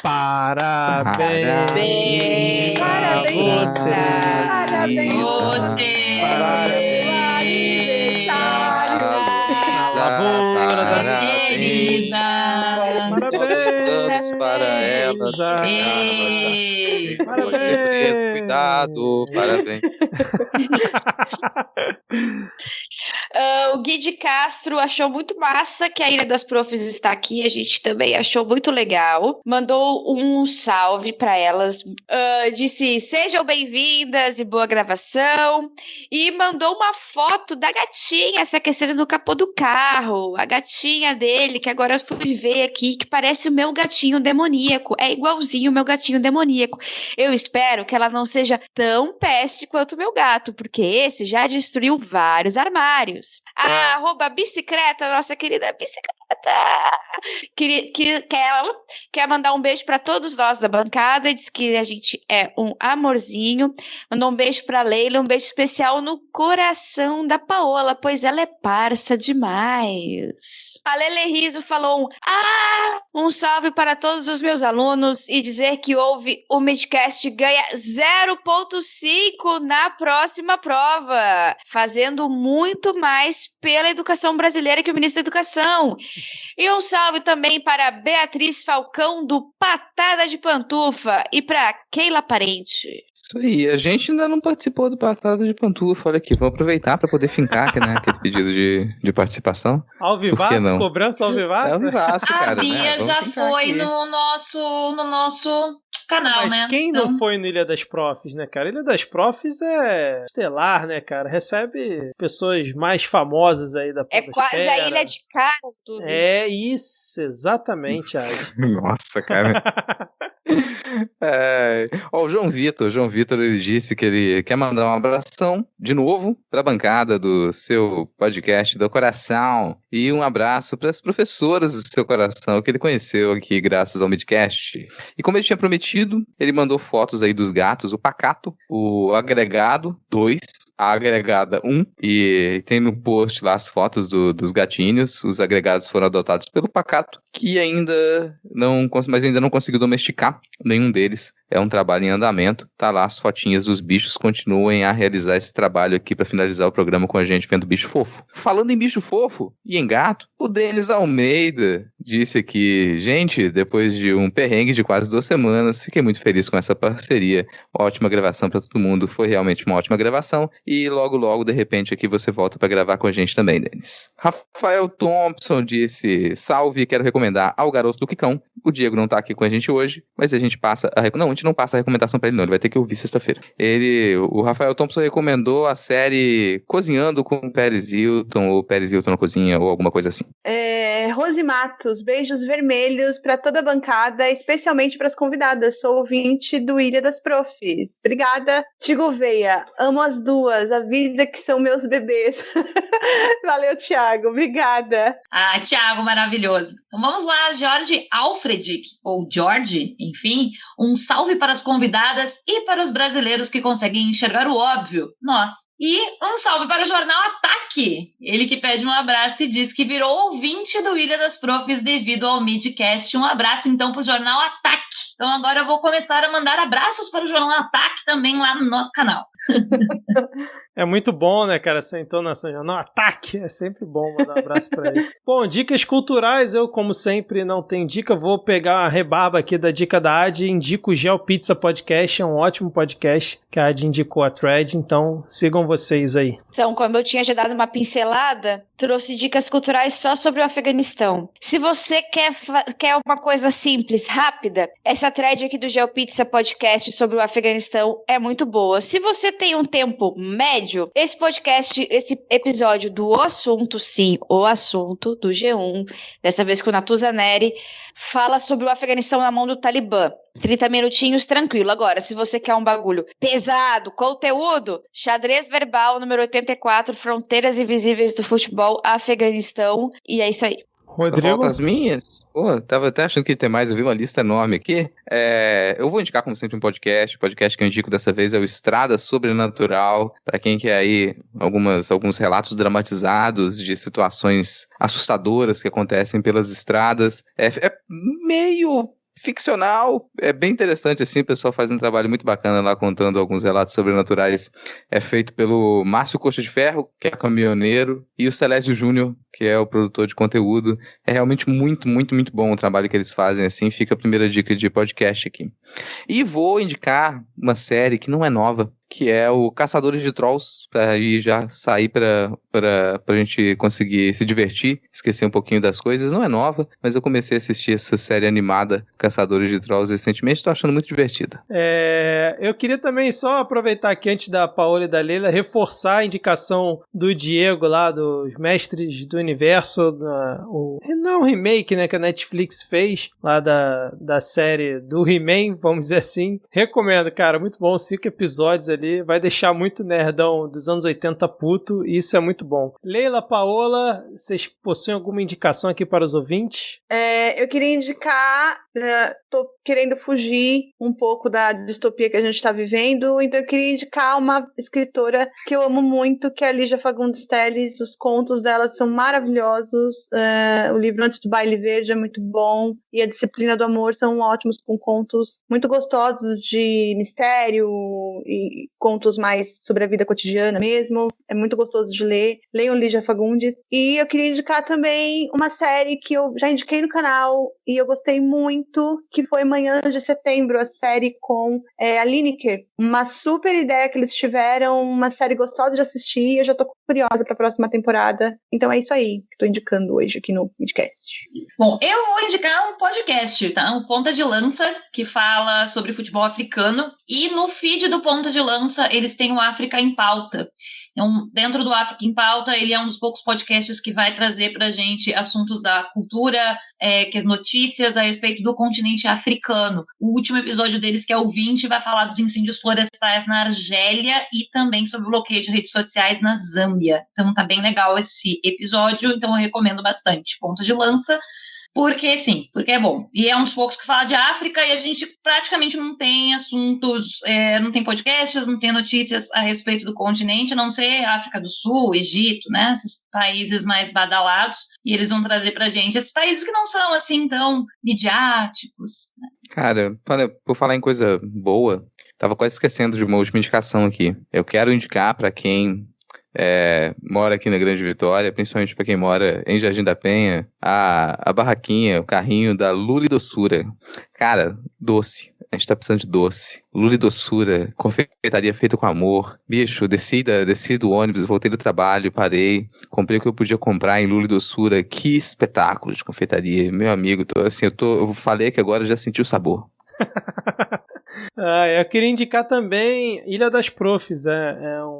Parabéns para você. Parabéns. Parabéns para ela. Parabéns. Cuidado. Parabéns. O Gui de Castro achou muito massa que a Ilha das Profs está aqui. A gente também achou muito legal. Mandou um salve para elas. Disse, sejam bem-vindas e boa gravação. E mandou uma foto da gatinha se aquecendo no capô do carro. A gatinha dele, que agora eu fui ver aqui, que parece o meu gatinho demoníaco. É igualzinho o meu gatinho demoníaco. Eu espero que ela não seja tão peste quanto o meu gato, porque esse já destruiu vários armários. A @bicicleta, nossa querida bicicleta, Quer mandar um beijo para todos nós da bancada, diz que a gente é um amorzinho. Mandou um beijo para Leila, um beijo especial no coração da Paola, pois ela é parça demais. A Lele Riso falou um salve para todos os meus alunos e dizer que ouve o Midcast ganha 0,5 na próxima prova, fazendo muito mais pela educação brasileira que o ministro da Educação. E um salve também para Beatriz Falcão do Patada de Pantufa e para Keila Parente. Isso aí, a gente ainda não participou do Patada de Pantufa, olha aqui, vamos aproveitar para poder fincar, né, aquele pedido de participação. Ao vivaço, cobrança ao vivaço? É ao vivaço, cara. A Bia, né? Já foi aqui no nosso canal, mas né? Quem então... não foi no Ilha das Profs, né, cara? Ilha das Profs é estelar, né, cara? Recebe pessoas mais famosas aí da podosfera. É quase a Ilha de Caras, tudo. É isso, exatamente, Adi. Nossa, cara. O João Vitor, ele disse que ele quer mandar um abração de novo para a bancada do seu podcast do coração e um abraço para as professoras do seu coração que ele conheceu aqui graças ao Midcast. E como ele tinha prometido, ele mandou fotos aí dos gatos, o Pacato, o Agregado 2, a Agregada 1, e tem no post lá as fotos dos gatinhos. Os agregados foram adotados pelo Pacato, que ainda não conseguiu domesticar nenhum deles. É um trabalho em andamento. Tá lá as fotinhas dos bichos. Continuem a realizar esse trabalho aqui para finalizar o programa com a gente vendo bicho fofo. Falando em bicho fofo e em gato, o Denis Almeida disse aqui: gente, depois de um perrengue de quase 2 semanas, fiquei muito feliz com essa parceria. Ótima gravação para todo mundo. Foi realmente uma ótima gravação. E logo, de repente, aqui você volta para gravar com a gente também, Denis. Rafael Thompson disse: salve, quero recomendar Ao Garoto do Quicão. O Diego não tá aqui com a gente hoje, mas a gente passa a gente não passa a recomendação pra ele não, ele vai ter que ouvir sexta-feira. O Rafael Thompson recomendou a série Cozinhando com o Paris Hilton, ou Paris Hilton na cozinha, ou alguma coisa assim. Rose Matos, beijos vermelhos pra toda a bancada, especialmente pras convidadas. Sou ouvinte do Ilha das Profs. Obrigada. Tigo Veia, amo as duas, a vida que são meus bebês. Valeu, Thiago, obrigada. Thiago, maravilhoso. Então vamos lá, Jorge Alfredic, ou George, enfim, um salve para as convidadas e para os brasileiros que conseguem enxergar o óbvio, nós. E um salve para o Jornal Ataque, ele que pede um abraço e diz que virou ouvinte do Ilha das Profs devido ao Midcast. Um abraço então para o Jornal Ataque. Então agora eu vou começar a mandar abraços para o Jornal Ataque também lá no nosso canal. É muito bom, né, cara, essa entonação. Jornal Ataque, é sempre bom mandar um abraço pra ele. Bom, dicas culturais, eu como sempre não tenho dica, vou pegar a rebarba aqui da dica da Adi, indico o Geo Pizza Podcast, é um ótimo podcast que a Adi indicou a thread, então sigam vocês aí. Então, como eu tinha já dado uma pincelada, trouxe dicas culturais só sobre o Afeganistão. Se você quer uma coisa simples, rápida, essa thread aqui do GeoPizza Podcast sobre o Afeganistão é muito boa. Se você tem um tempo médio, esse episódio do O Assunto, sim, O Assunto, do G1, dessa vez com o Natuza Neri, fala sobre o Afeganistão na mão do Talibã. 30 minutinhos, tranquilo. Agora, se você quer um bagulho pesado, conteúdo, Xadrez Verbal, número 84, Fronteiras Invisíveis do Futebol, Afeganistão, e é isso aí. Rodrigo? Volta as minhas? Pô, tava até achando que ia ter mais, eu vi uma lista enorme aqui. Eu vou indicar, como sempre, um podcast. O podcast que eu indico dessa vez é o Estrada Sobrenatural. Pra quem quer aí alguns relatos dramatizados de situações assustadoras que acontecem pelas estradas. É meio ficcional, é bem interessante assim, o pessoal faz um trabalho muito bacana lá contando alguns relatos sobrenaturais. É feito pelo Márcio Coxa de Ferro, que é caminhoneiro, e o Celésio Júnior, que é o produtor de conteúdo. É realmente muito, muito, muito bom o trabalho que eles fazem, assim, fica a primeira dica de podcast aqui. E vou indicar uma série que não é nova, que é o Caçadores de Trolls, pra ir já sair pra gente conseguir se divertir, esquecer um pouquinho das coisas. Não é nova, mas eu comecei a assistir essa série animada, Caçadores de Trolls, recentemente, tô achando muito divertida. Eu queria também só aproveitar aqui, antes da Paola e da Leila, reforçar a indicação do Diego lá, dos Mestres do Universo, não remake, né, que a Netflix fez, lá da série do He-Man, vamos dizer assim. Recomendo, cara, muito bom, 5 episódios ali, ali, vai deixar muito nerdão dos anos 80 puto, e isso é muito bom. Leila, Paola, vocês possuem alguma indicação aqui para os ouvintes? Eu queria indicar, tô querendo fugir um pouco da distopia que a gente está vivendo, então eu queria indicar uma escritora que eu amo muito, que é a Lígia Fagundes Telles. Os contos dela são maravilhosos, o livro Antes do Baile Verde é muito bom, e A Disciplina do Amor são ótimos, com contos muito gostosos de mistério e contos mais sobre a vida cotidiana mesmo. É muito gostoso de ler. Leiam Lígia Fagundes. E eu queria indicar também uma série que eu já indiquei no canal e eu gostei muito, que foi Manhãs de Setembro, a série com a Lineker. Uma super ideia que eles tiveram, uma série gostosa de assistir, eu já tô curiosa para a próxima temporada. Então é isso aí que tô indicando hoje aqui no podcast. Bom, eu vou indicar um podcast, tá? Um Ponta de Lança, que fala sobre futebol africano, e no feed do Ponta de Lança eles têm o África em Pauta. Então, dentro do África em Pauta, ele é um dos poucos podcasts que vai trazer pra gente assuntos da cultura, notícias a respeito do continente africano. O último episódio deles, que é o 20, vai falar dos incêndios florestais na Argélia e também sobre o bloqueio de redes sociais na Zâmbia. Então tá bem legal esse episódio, então eu recomendo bastante. Ponta de Lança. Porque é bom. E é um dos poucos que fala de África e a gente praticamente não tem assuntos, não tem podcasts, não tem notícias a respeito do continente, a não ser África do Sul, Egito, né? Esses países mais badalados. E eles vão trazer pra gente esses países que não são assim tão midiáticos. Né? Cara, por falar em coisa boa, tava quase esquecendo de uma última indicação aqui. Eu quero indicar pra quem mora aqui na Grande Vitória, principalmente para quem mora em Jardim da Penha, a barraquinha, o carrinho da Lula e Doçura. Cara, doce. A gente tá precisando de doce. Lula e Doçura, confeitaria feita com amor. Bicho, desci do ônibus, voltei do trabalho, parei, comprei o que eu podia comprar em Lula e Doçura. Que espetáculo de confeitaria. Meu amigo, eu falei que agora eu já senti o sabor. Eu queria indicar também Ilha das Profs,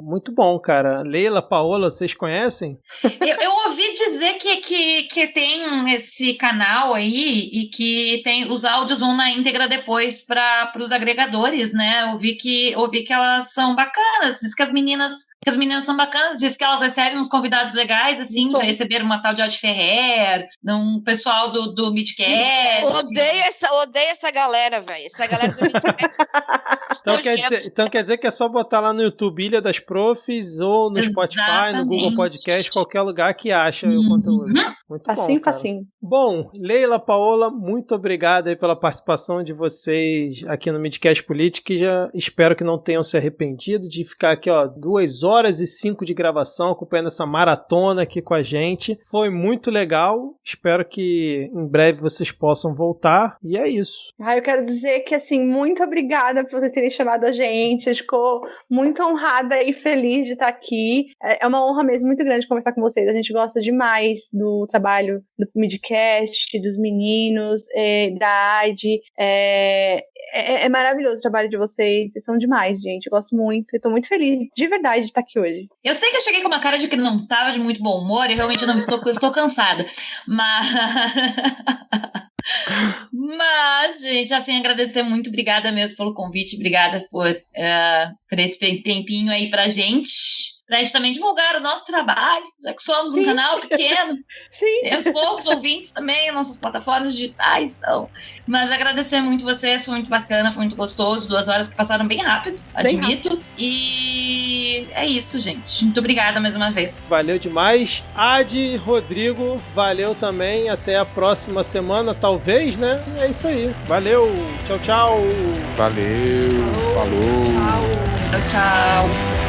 muito bom, cara. Leila, Paola, vocês conhecem? Eu ouvi dizer que tem esse canal aí e que os áudios vão na íntegra depois para os agregadores, né? Eu ouvi que elas são bacanas, diz que as meninas são bacanas, diz que elas recebem uns convidados legais, assim, já receberam uma tal de Audi Ferrer, um pessoal do Midcast. Odeio essa galera, velho. Essa galera do Midcast. Então quer dizer que é só botar lá no YouTube Ilha das Profs ou no Spotify, no Google Podcast, qualquer lugar que acha o conteúdo. Muito bom, cara. Bom, Leila, Paola, muito obrigado aí pela participação de vocês aqui no Midcast Política, e já espero que não tenham se arrependido de ficar aqui, 2h05 de gravação, acompanhando essa maratona aqui com a gente. Foi muito legal, espero que em breve vocês possam voltar, e é isso. Eu quero dizer que, assim, muito obrigada por vocês terem chamado a gente, a gente ficou muito honrada e feliz de estar aqui. É uma honra mesmo muito grande conversar com vocês, a gente gosta demais do trabalho do Midcast, dos meninos, da AIDE, é maravilhoso o trabalho de vocês, vocês são demais, gente, eu gosto muito, eu tô muito feliz, de verdade, de estar aqui hoje. Eu sei que eu cheguei com uma cara de que não tava de muito bom humor, e realmente não estou cansada, mas, gente, assim, agradecer muito, obrigada mesmo pelo convite, obrigada por esse tempinho aí pra gente também divulgar o nosso trabalho, já que somos um canal pequeno. Temos poucos ouvintes também em nossas plataformas digitais, então. Mas agradecer muito vocês, foi muito bacana, foi muito gostoso, 2 horas que passaram bem rápido, admito. E é isso, gente. Muito obrigada mais uma vez. Valeu demais. Adi, Rodrigo, valeu também. Até a próxima semana, talvez, né? E é isso aí. Valeu. Tchau, tchau. Valeu. Falou. Tchau. Tchau.